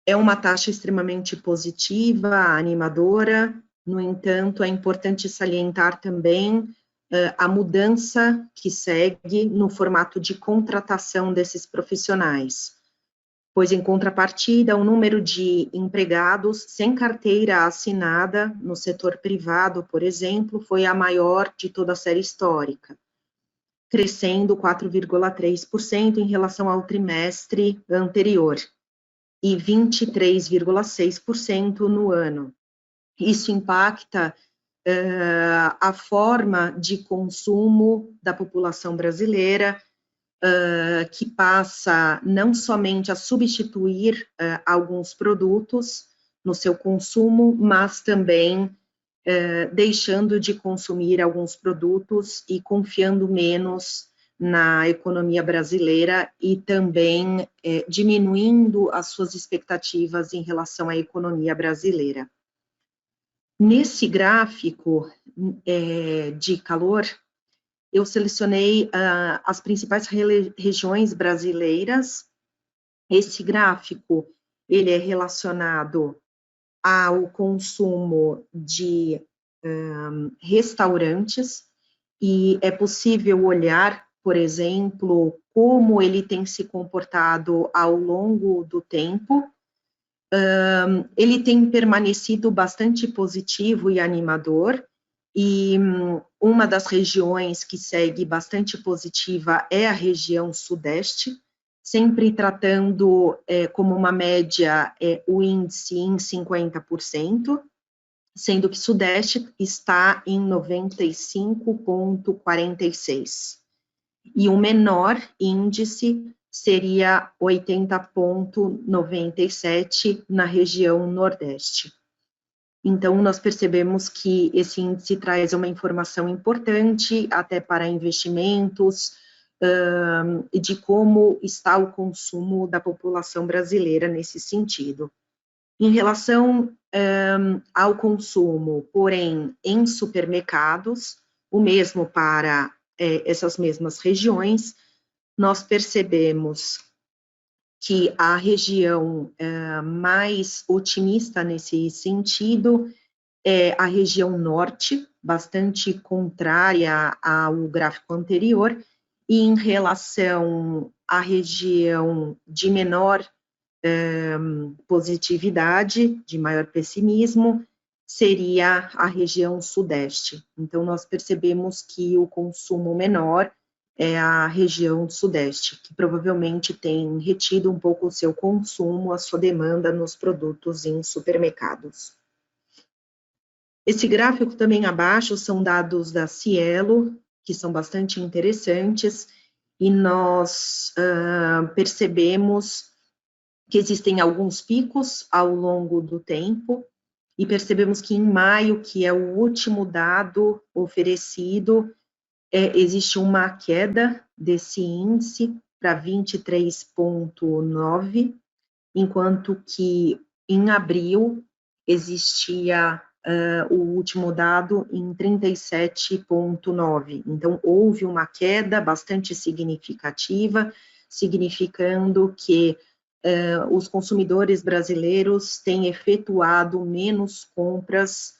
É uma taxa extremamente positiva, animadora, no entanto, é importante salientar também a mudança que segue no formato de contratação desses profissionais, pois, em contrapartida, o número de empregados sem carteira assinada no setor privado, por exemplo, foi a maior de toda a série histórica, crescendo 4,3% em relação ao trimestre anterior, e 23,6% no ano. Isso impacta a forma de consumo da população brasileira, que passa não somente a substituir alguns produtos no seu consumo, mas também deixando de consumir alguns produtos e confiando menos na economia brasileira e também diminuindo as suas expectativas em relação à economia brasileira. Nesse gráfico de calor, eu selecionei as principais regiões brasileiras. Esse gráfico, ele é relacionado ao consumo de restaurantes, e é possível olhar, por exemplo, como ele tem se comportado ao longo do tempo. Ele tem permanecido bastante positivo e animador, e uma das regiões que segue bastante positiva é a região sudeste, sempre tratando como uma média o índice em 50%, sendo que sudeste está em 95,46%. E o menor índice seria 80,97% na região nordeste. Então, nós percebemos que esse índice traz uma informação importante até para investimentos e de como está o consumo da população brasileira nesse sentido. Em relação ao consumo, porém, em supermercados, o mesmo para essas mesmas regiões, nós percebemos que a região mais otimista nesse sentido é a região norte, bastante contrária ao gráfico anterior, e em relação à região de menor positividade, de maior pessimismo, seria a região sudeste. Então, nós percebemos que o consumo menor é a região sudeste, que provavelmente tem retido um pouco o seu consumo, a sua demanda nos produtos em supermercados. Esse gráfico também abaixo são dados da Cielo, que são bastante interessantes, e nós percebemos que existem alguns picos ao longo do tempo, e percebemos que em maio, que é o último dado oferecido, existe uma queda desse índice para 23,9, enquanto que em abril existia o último dado em 37,9. Então, houve uma queda bastante significativa, significando que os consumidores brasileiros têm efetuado menos compras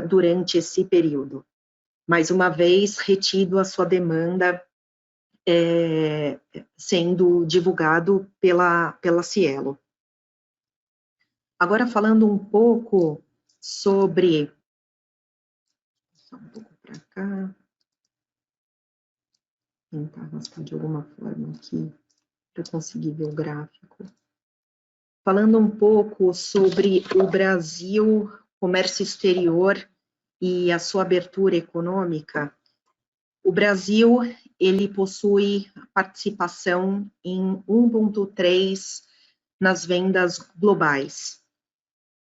durante esse período. Mais uma vez, retido a sua demanda sendo divulgado pela Cielo. Agora, falando um pouco sobre... Só um pouco para cá. Tentar arrastar de alguma forma aqui, para conseguir ver o gráfico. Falando um pouco sobre o Brasil, comércio exterior e a sua abertura econômica, o Brasil, ele possui participação em 1,3 nas vendas globais.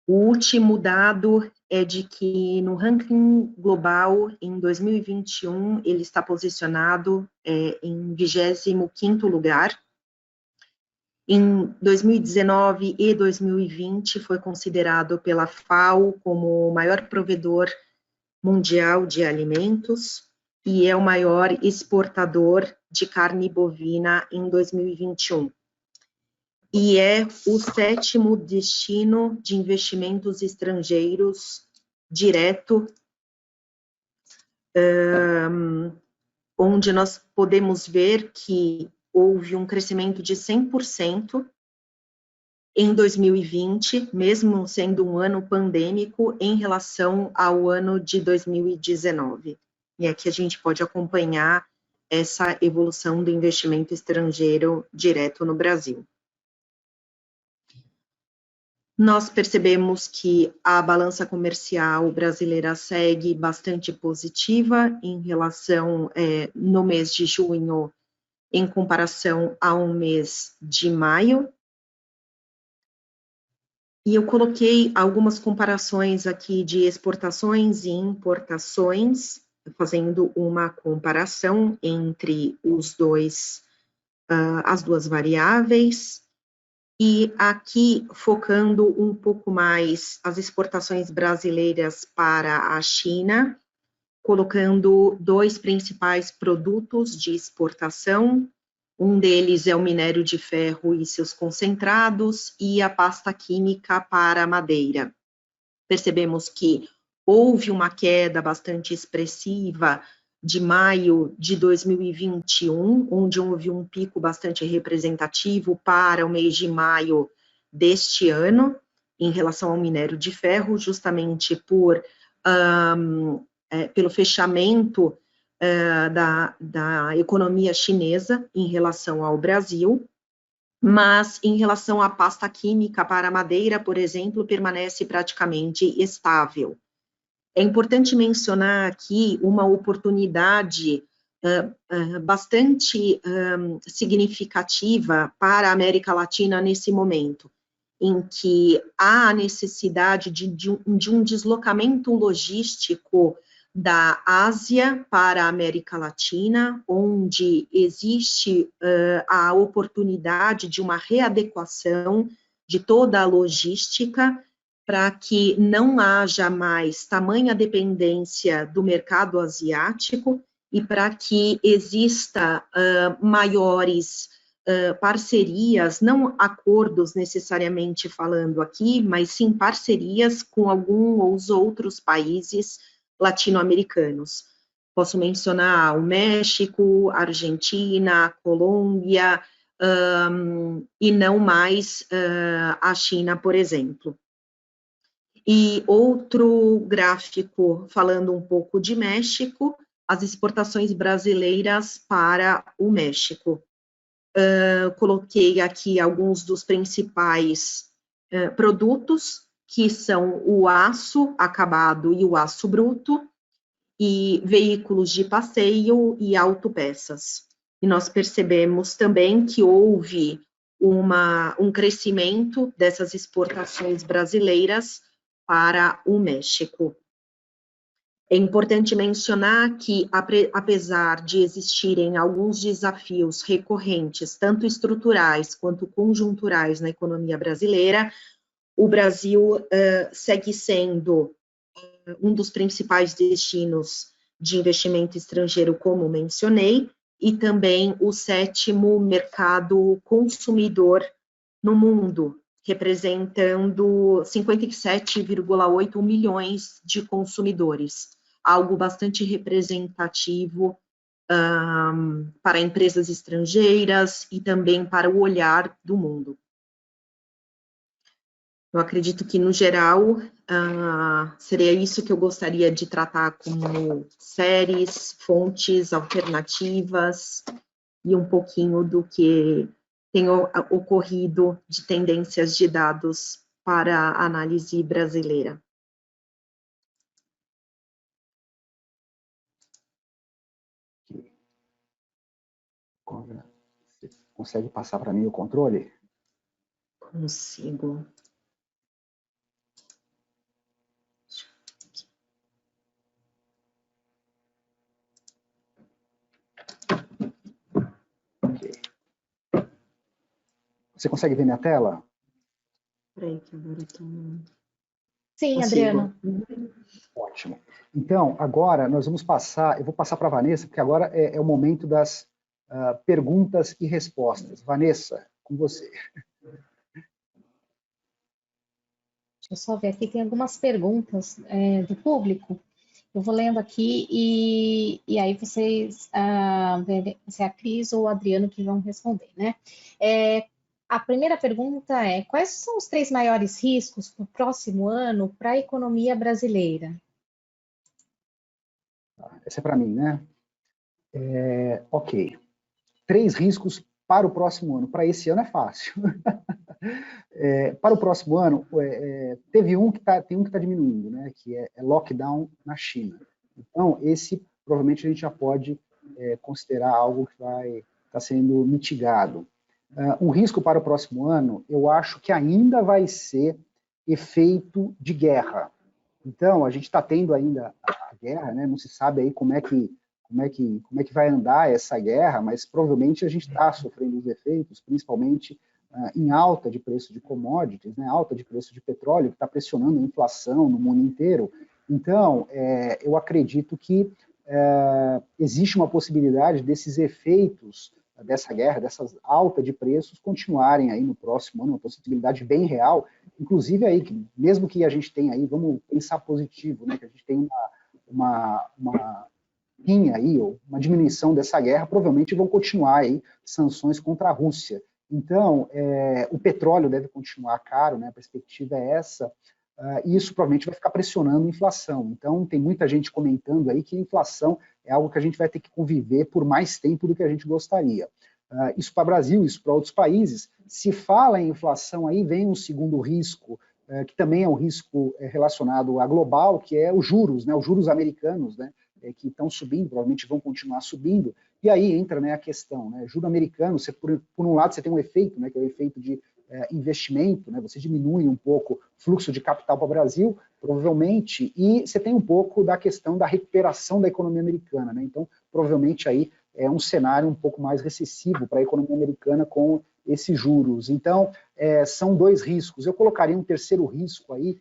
O último dado é de que no ranking global, em 2021, ele está posicionado em 25º lugar. Em 2019 e 2020, foi considerado pela FAO como o maior provedor mundial de alimentos e é o maior exportador de carne bovina em 2021. E é o 7º destino de investimentos estrangeiros direto, onde nós podemos ver que houve um crescimento de 100% em 2020, mesmo sendo um ano pandêmico, em relação ao ano de 2019. E aqui a gente pode acompanhar essa evolução do investimento estrangeiro direto no Brasil. Nós percebemos que a balança comercial brasileira segue bastante positiva em relação, no mês de junho, em comparação ao mês de maio. E eu coloquei algumas comparações aqui de exportações e importações, fazendo uma comparação entre os dois, as duas variáveis. E aqui, focando um pouco mais as exportações brasileiras para a China, colocando dois principais produtos de exportação. Um deles é o minério de ferro e seus concentrados e a pasta química para madeira. Percebemos que houve uma queda bastante expressiva de maio de 2021, onde houve um pico bastante representativo para o mês de maio deste ano, em relação ao minério de ferro, justamente pelo fechamento da economia chinesa em relação ao Brasil, mas em relação à pasta química para madeira, por exemplo, permanece praticamente estável. É importante mencionar aqui uma oportunidade bastante significativa para a América Latina nesse momento, em que há a necessidade de um deslocamento logístico da Ásia para a América Latina, onde existe a oportunidade de uma readequação de toda a logística para que não haja mais tamanha dependência do mercado asiático e para que exista maiores parcerias, não acordos necessariamente falando aqui, mas sim parcerias com alguns outros países latino-americanos. Posso mencionar o México, a Argentina, a Colômbia, e não mais a China, por exemplo. E outro gráfico falando um pouco de México, as exportações brasileiras para o México. Coloquei aqui alguns dos principais produtos que são o aço acabado e o aço bruto, e veículos de passeio e autopeças. E nós percebemos também que houve um crescimento dessas exportações brasileiras para o México. É importante mencionar que, apesar de existirem alguns desafios recorrentes, tanto estruturais quanto conjunturais na economia brasileira, o Brasil segue sendo um dos principais destinos de investimento estrangeiro, como mencionei, e também o 7º mercado consumidor no mundo, representando 57,8 milhões de consumidores, algo bastante representativo para empresas estrangeiras e também para o olhar do mundo. Eu acredito que, no geral, seria isso que eu gostaria de tratar como séries, fontes, alternativas e um pouquinho do que tem ocorrido de tendências de dados para a análise brasileira. Você consegue passar para mim o controle? Consigo. Você consegue ver minha tela? Peraí, que agora eu tô... Sim, Consigo. Adriana. Ótimo. Então, agora nós vamos passar, eu vou passar para a Vanessa, porque agora é o momento das perguntas e respostas. Vanessa, com você. Deixa eu só ver aqui, tem algumas perguntas do público. Eu vou lendo aqui e aí vocês, se é a Cris ou o Adriano que vão responder, né? A primeira pergunta é: quais são os 3 maiores riscos para o próximo ano para a economia brasileira? Essa é para mim, né? Ok. 3 riscos para o próximo ano. Para esse ano é fácil. Para o próximo ano, tem um que está diminuindo, né? Que é lockdown na China. Então, esse provavelmente a gente já pode considerar algo que vai estar sendo mitigado. Um risco para o próximo ano, eu acho que ainda vai ser efeito de guerra. Então, a gente está tendo ainda a guerra, né? Não se sabe aí como é que vai andar essa guerra, mas provavelmente a gente está sofrendo os efeitos, principalmente em alta de preço de commodities, né? Alta de preço de petróleo, que está pressionando a inflação no mundo inteiro. Então, eu acredito que existe uma possibilidade desses efeitos dessa guerra, dessa alta de preços, continuarem aí no próximo ano, uma possibilidade bem real, inclusive aí, mesmo que a gente tenha aí, vamos pensar positivo, né, que a gente tem uma aí, ou uma diminuição dessa guerra, provavelmente vão continuar aí sanções contra a Rússia. Então, o petróleo deve continuar caro, né, a perspectiva é essa, e isso provavelmente vai ficar pressionando a inflação. Então, tem muita gente comentando aí que a inflação é algo que a gente vai ter que conviver por mais tempo do que a gente gostaria. Isso para o Brasil, isso para outros países. Se fala em inflação, aí vem um segundo risco, que também é um risco relacionado a global, que é os juros, né, os juros americanos, né, que estão subindo, provavelmente vão continuar subindo, e aí entra, né, a questão, né, juro americano, por um lado você tem um efeito, né, que é o efeito de investimento, né, você diminui um pouco o fluxo de capital para o Brasil, provavelmente, e você tem um pouco da questão da recuperação da economia americana, né, então provavelmente aí é um cenário um pouco mais recessivo para a economia americana com esses juros. Então, são 2 riscos. Eu colocaria um terceiro risco aí,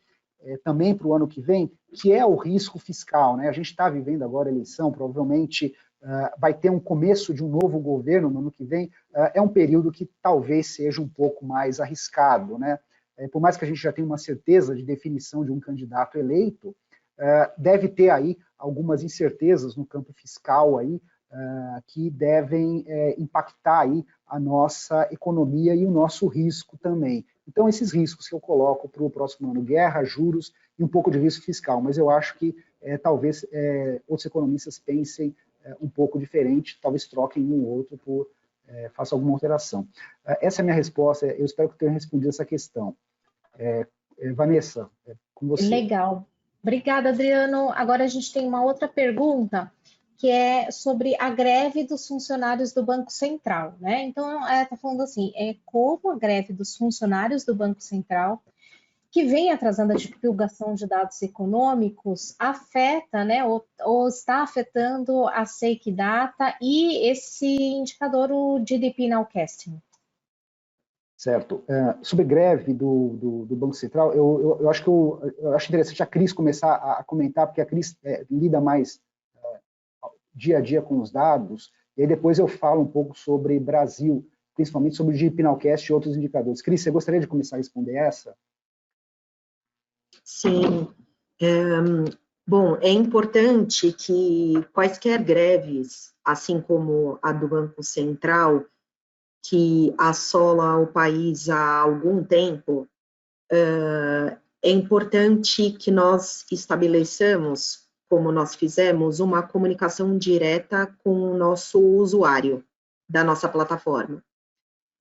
também para o ano que vem, que é o risco fiscal, né? A gente está vivendo agora a eleição, provavelmente vai ter um começo de um novo governo no ano que vem, é um período que talvez seja um pouco mais arriscado, né? Por mais que a gente já tenha uma certeza de definição de um candidato eleito, deve ter aí algumas incertezas no campo fiscal aí, que devem impactar aí a nossa economia e o nosso risco também. Então, esses riscos que eu coloco para o próximo ano, guerra, juros e um pouco de risco fiscal, mas eu acho que talvez outros economistas pensem um pouco diferente, talvez troquem um ou outro por façam alguma alteração. Essa é a minha resposta, eu espero que eu tenha respondido essa questão. Vanessa, com você. Legal. Obrigada, Adriano. Agora a gente tem uma outra pergunta, que é sobre a greve dos funcionários do Banco Central, né? Então, está falando assim, como a greve dos funcionários do Banco Central, que vem atrasando a divulgação de dados econômicos, afeta, né, ou está afetando a SEIC Data e esse indicador, o GDP Nowcasting. Certo. Sobre greve do Banco Central, eu acho eu acho interessante a Cris começar a comentar, porque a Cris lida mais dia a dia com os dados, e aí depois eu falo um pouco sobre Brasil, principalmente sobre o GDP Nowcast e outros indicadores. Cris, você gostaria de começar a responder essa? Sim. Bom, é importante que quaisquer greves, assim como a do Banco Central, que assola o país há algum tempo, é importante que nós estabeleçamos, como nós fizemos, uma comunicação direta com o nosso usuário da nossa plataforma.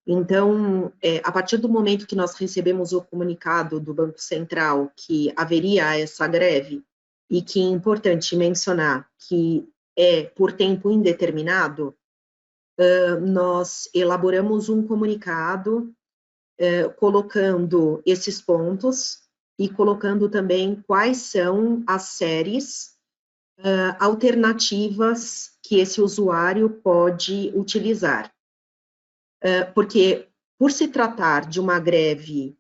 Então, a partir do momento que nós recebemos o comunicado do Banco Central que haveria essa greve, e que é importante mencionar que é por tempo indeterminado, nós elaboramos um comunicado colocando esses pontos e colocando também quais são as séries alternativas que esse usuário pode utilizar. Porque, por se tratar de uma greve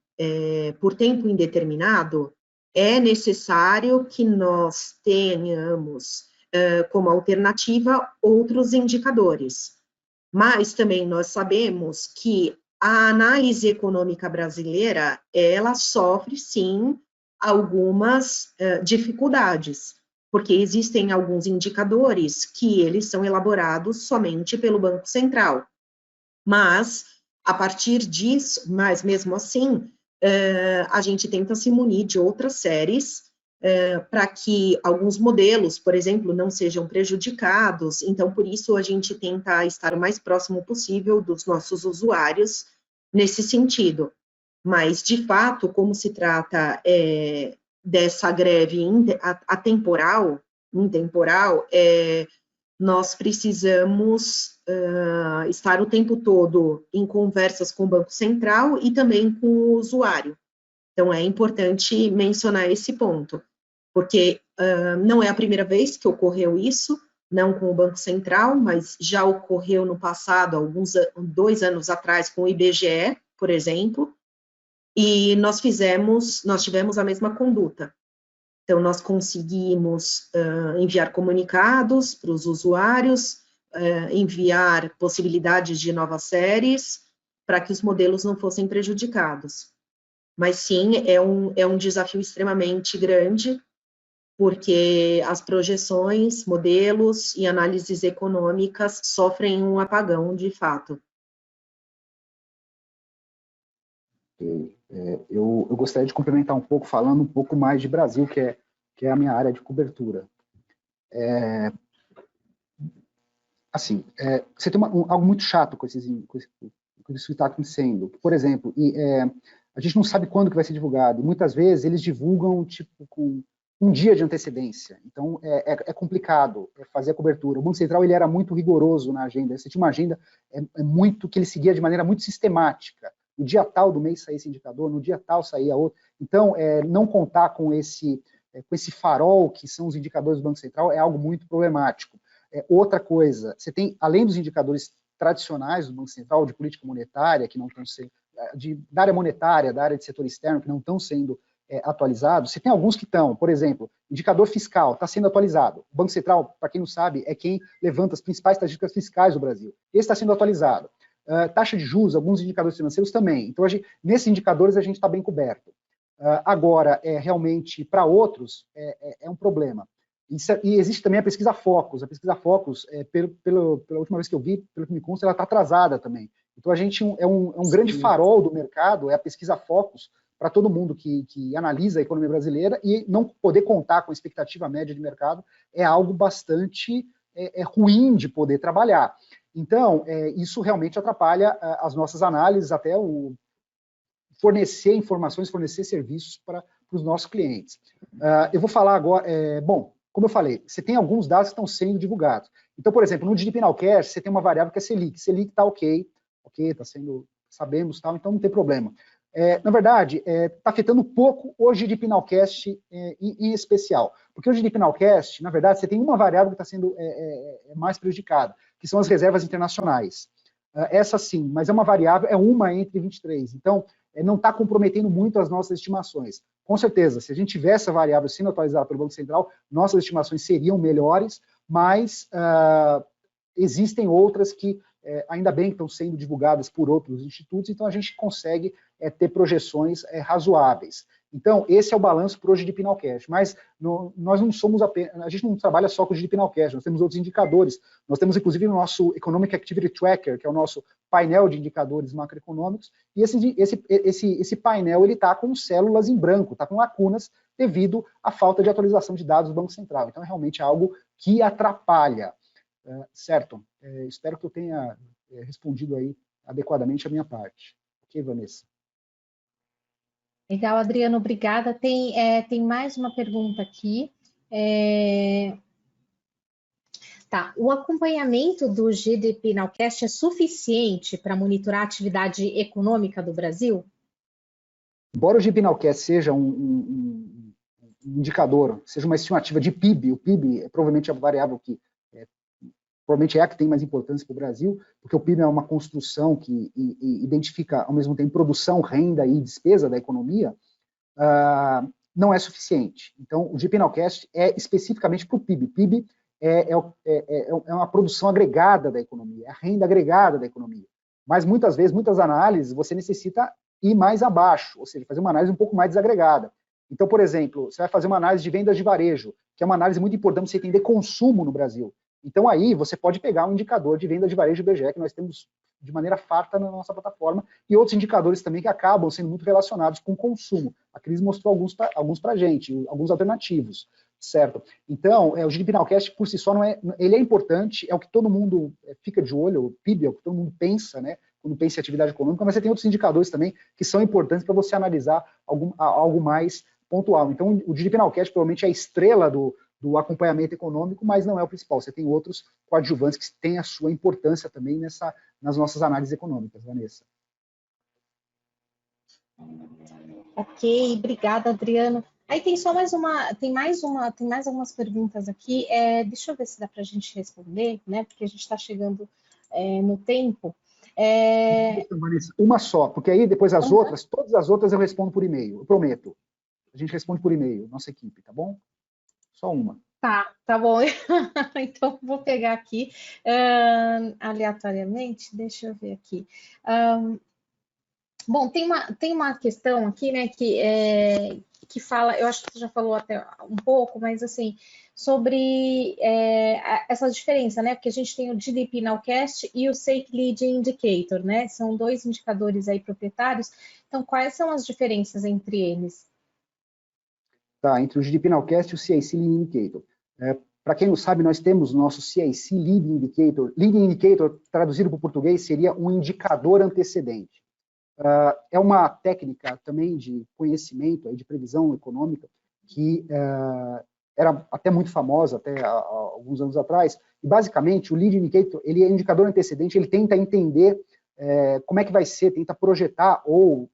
por tempo indeterminado, é necessário que nós tenhamos como alternativa outros indicadores. Mas também nós sabemos que a análise econômica brasileira, ela sofre, sim, algumas dificuldades, porque existem alguns indicadores que eles são elaborados somente pelo Banco Central. Mas, a partir disso, mas mesmo assim, a gente tenta se munir de outras séries para que alguns modelos, por exemplo, não sejam prejudicados. Então, por isso, a gente tenta estar o mais próximo possível dos nossos usuários nesse sentido. Mas, de fato, como se trata dessa greve intemporal, nós precisamos estar o tempo todo em conversas com o Banco Central e também com o usuário. Então, é importante mencionar esse ponto, porque não é a primeira vez que ocorreu isso, não com o Banco Central, mas já ocorreu no passado, 2 anos atrás, com o IBGE, por exemplo, e nós tivemos a mesma conduta. Então, nós conseguimos enviar comunicados para os usuários, enviar possibilidades de novas séries, para que os modelos não fossem prejudicados. Mas, sim, é um desafio extremamente grande, porque as projeções, modelos e análises econômicas sofrem um apagão, de fato. Eu gostaria de complementar um pouco, falando um pouco mais de Brasil, que é a minha área de cobertura. Você tem algo muito chato com isso que está acontecendo. Por exemplo, a gente não sabe quando que vai ser divulgado, e muitas vezes eles divulgam tipo com um dia de antecedência. Então, é complicado fazer a cobertura. O Banco Central ele era muito rigoroso na agenda. Você tinha uma agenda que ele seguia de maneira muito sistemática. No dia tal do mês saía esse indicador, no dia tal saía outro. Então, não contar com esse farol que são os indicadores do Banco Central é algo muito problemático. Outra coisa, você tem, além dos indicadores tradicionais do Banco Central, de política monetária, que não estão sendo, da área monetária, da área de setor externo, que não estão sendo atualizados, você tem alguns que estão, por exemplo, indicador fiscal está sendo atualizado. O Banco Central, para quem não sabe, é quem levanta as principais estatísticas fiscais do Brasil. Esse está sendo atualizado. Taxa de juros, alguns indicadores financeiros também. Então, nesses indicadores, a gente está bem coberto. Agora, realmente, para outros, é um problema. E existe também a pesquisa Focus. A pesquisa Focus, pela última vez que eu vi, pelo que me consta, ela está atrasada também. Então, a gente é um grande farol do mercado, é a pesquisa Focus, para todo mundo que analisa a economia brasileira, e não poder contar com a expectativa média de mercado é algo bastante ruim de poder trabalhar. Então, isso realmente atrapalha as nossas análises, até fornecer informações, fornecer serviços para os nossos clientes. Eu vou falar agora, bom, como eu falei, você tem alguns dados que estão sendo divulgados. Então, por exemplo, no GDP Nowcast, você tem uma variável que é Selic. Selic está ok, está sendo, sabemos, tal, então não tem problema. Na verdade, está afetando pouco o GDP Nowcast em especial, porque o GDP Nowcast, na verdade, você tem uma variável que está sendo mais prejudicada, que são as reservas internacionais. Essa sim, mas é uma variável, é uma entre 23, então não está comprometendo muito as nossas estimações. Com certeza, se a gente tivesse essa variável sendo atualizada pelo Banco Central, nossas estimações seriam melhores, mas existem outras que ainda bem que estão sendo divulgadas por outros institutos, então a gente consegue ter projeções razoáveis. Então, esse é o balanço para o GDP Nowcast, mas nós não somos apenas, a gente não trabalha só com o GDP Nowcast, nós temos outros indicadores, nós temos inclusive o nosso Economic Activity Tracker, que é o nosso painel de indicadores macroeconômicos, e esse painel está com células em branco, está com lacunas devido à falta de atualização de dados do Banco Central, então é realmente algo que atrapalha. Certo, espero que eu tenha respondido aí adequadamente a minha parte. Ok, Vanessa? Legal, Adriano, obrigada. Tem mais uma pergunta aqui. Tá, o acompanhamento do GDP Nowcast é suficiente para monitorar a atividade econômica do Brasil? Embora o GDP Nowcast seja um indicador, seja uma estimativa de PIB, o PIB é provavelmente a variável que provavelmente é a que tem mais importância para o Brasil, porque o PIB é uma construção que identifica, ao mesmo tempo, produção, renda e despesa da economia, não é suficiente. Então, o GDP Nowcast é especificamente para o PIB. PIB é uma produção agregada da economia, é a renda agregada da economia. Mas, muitas vezes, muitas análises, você necessita ir mais abaixo, ou seja, fazer uma análise um pouco mais desagregada. Então, por exemplo, você vai fazer uma análise de vendas de varejo, que é uma análise muito importante para você entender consumo no Brasil. Então, aí, você pode pegar um indicador de venda de varejo IBGE, que nós temos de maneira farta na nossa plataforma, e outros indicadores também que acabam sendo muito relacionados com o consumo. A Cris mostrou alguns para a gente, alguns alternativos, certo? Então, o GDP Nowcast, por si só, ele é importante, é o que todo mundo fica de olho, o PIB é o que todo mundo pensa, né? Quando pensa em atividade econômica, mas você tem outros indicadores também que são importantes para você analisar algo mais pontual. Então, o GDP Nowcast provavelmente é a estrela do acompanhamento econômico, mas não é o principal. Você tem outros coadjuvantes que têm a sua importância também nas nossas análises econômicas, Vanessa. Ok, obrigada, Adriano. Aí tem só mais algumas perguntas aqui. Deixa eu ver se dá para a gente responder, né? Porque a gente está chegando no tempo. Vanessa, uma só, porque aí depois todas as outras eu respondo por e-mail, eu prometo. A gente responde por e-mail, nossa equipe, tá bom? Só uma. Tá bom. Então, vou pegar aqui aleatoriamente. Deixa eu ver aqui. Bom, tem uma questão aqui, né, que fala, eu acho que você já falou até um pouco, mas assim, sobre essa diferença, né, porque a gente tem o GDP Nowcast e o SEIC Leading Indicator, né, são dois indicadores aí proprietários, então quais são as diferenças entre eles? Tá, entre o GDP Nowcast e o CIC Leading Indicator. Para quem não sabe, nós temos o nosso CIC Leading Indicator. Leading Indicator, traduzido para o português, seria um indicador antecedente. É uma técnica também de conhecimento, de previsão econômica, que era até muito famosa até há alguns anos atrás, e basicamente o Leading Indicator, ele é um indicador antecedente, ele tenta entender como é que vai ser, tenta projetar ou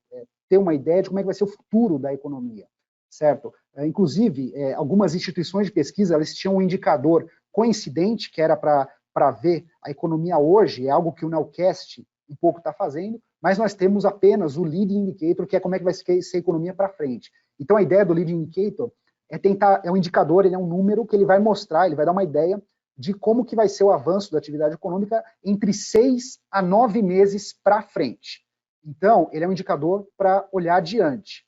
ter uma ideia de como é que vai ser o futuro da economia, certo? Inclusive, algumas instituições de pesquisa, elas tinham um indicador coincidente, que era para ver a economia hoje, é algo que o Nowcast um pouco está fazendo, mas nós temos apenas o Leading Indicator, que é como é que vai ser a economia para frente. Então, a ideia do Leading Indicator é um indicador, ele é um número que ele vai mostrar, ele vai dar uma ideia de como que vai ser o avanço da atividade econômica entre 6 a 9 meses para frente. Então, ele é um indicador para olhar adiante.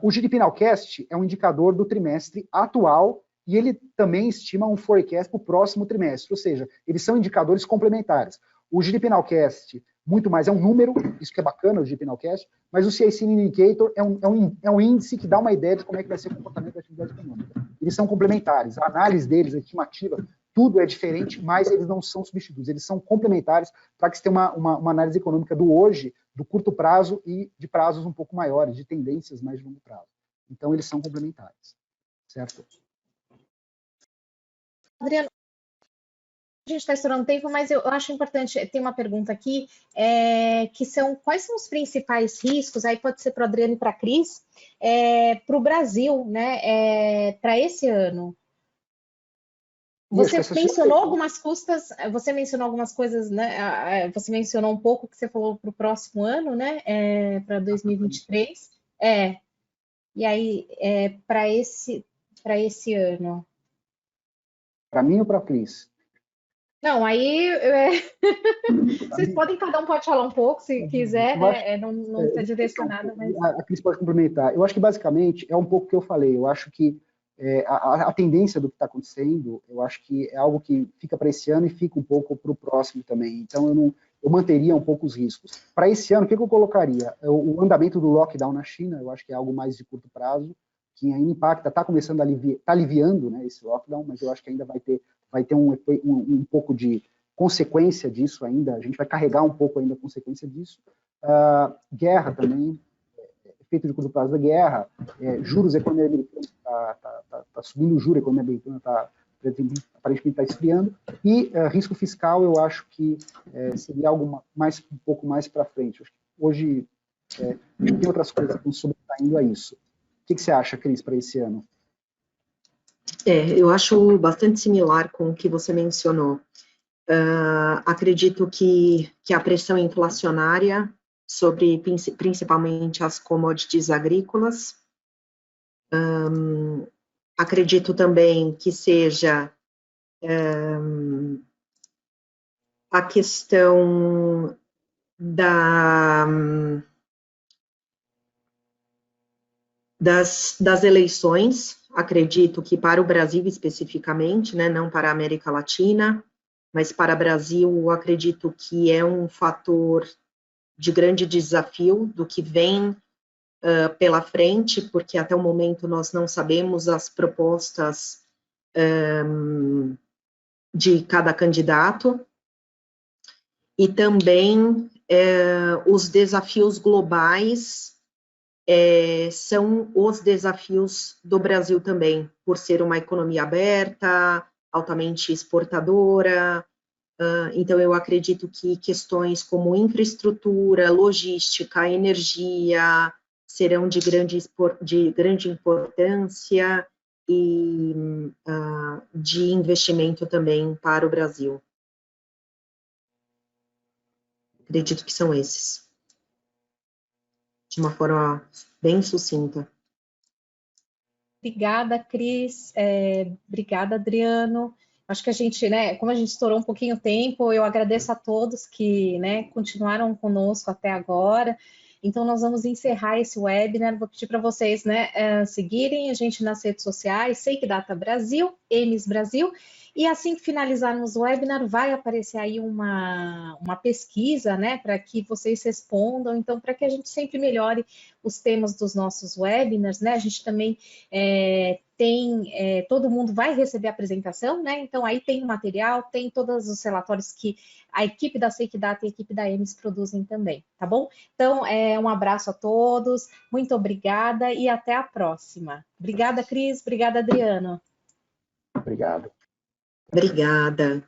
O GDP Nowcast é um indicador do trimestre atual e ele também estima um forecast para o próximo trimestre, ou seja, eles são indicadores complementares. O GDP Nowcast muito mais é um número, isso que é bacana, o GDP Nowcast, mas o CIC Indicator é um índice que dá uma ideia de como é que vai ser o comportamento da atividade econômica. Eles são complementares, a análise deles, a estimativa tudo é diferente, mas eles não são substitutos, eles são complementares para que você tenha uma análise econômica do hoje, do curto prazo e de prazos um pouco maiores, de tendências mais de longo prazo. Então, eles são complementares, certo? Adriano, a gente está estourando tempo, mas eu acho importante, tem uma pergunta aqui, que são, quais são os principais riscos, aí pode ser para o Adriano e para a Cris, para o Brasil, né, para esse ano? Você mencionou algumas coisas, né? Você mencionou um pouco que você falou para o próximo ano, né? Para 2023. E aí, para esse ano? Para mim ou para a Cris? Não, aí vocês podem, cada um pode falar um pouco, se quiser, né? Não está direcionado, mas... A Cris pode complementar. Eu acho que, basicamente, é um pouco o que eu falei. Eu acho que a tendência do que está acontecendo, eu acho que é algo que fica para esse ano e fica um pouco para o próximo também. Então, eu manteria um pouco os riscos. Para esse ano, o que eu colocaria? O andamento do lockdown na China, eu acho que é algo mais de curto prazo, que ainda impacta, está começando a aliviando, né, esse lockdown, mas eu acho que ainda vai ter um pouco de consequência disso ainda, a gente vai carregar um pouco ainda a consequência disso. Guerra também, efeito de curto prazo da guerra, juros, a economia americana está subindo o juro, a economia americana aparentemente está esfriando, e risco fiscal eu acho que seria algo um pouco mais para frente. Acho que hoje tem outras coisas que estão sobressaindo a isso. O que você acha, Cris, para esse ano? Eu acho bastante similar com o que você mencionou. Acredito que a pressão inflacionária sobre principalmente as commodities agrícolas, acredito também que seja a questão das eleições, acredito que para o Brasil especificamente, né, não para a América Latina, mas para o Brasil, acredito que é um fator de grande desafio do que vem pela frente, porque até o momento nós não sabemos as propostas de cada candidato, e também os desafios globais são os desafios do Brasil também, por ser uma economia aberta, altamente exportadora. Então, eu acredito que questões como infraestrutura, logística, energia serão de grande importância e de investimento também para o Brasil. Acredito que são esses, de uma forma bem sucinta. Obrigada, Cris. Obrigada, Adriano. Acho que a gente, né, como a gente estourou um pouquinho o tempo, eu agradeço a todos que, né, continuaram conosco até agora. Então, nós vamos encerrar esse webinar. Vou pedir para vocês, né, seguirem a gente nas redes sociais, SakeData Brasil, EMES Brasil. E assim que finalizarmos o webinar, vai aparecer aí uma pesquisa, né, para que vocês respondam. Então, para que a gente sempre melhore os temas dos nossos webinars, né, a gente também todo mundo vai receber a apresentação, né, então aí tem o material, tem todos os relatórios que a equipe da SakeData e a equipe da EMES produzem também, tá bom? Então, um abraço a todos, muito obrigada e até a próxima. Obrigada, Cris, obrigada, Adriano. Obrigado. Obrigada.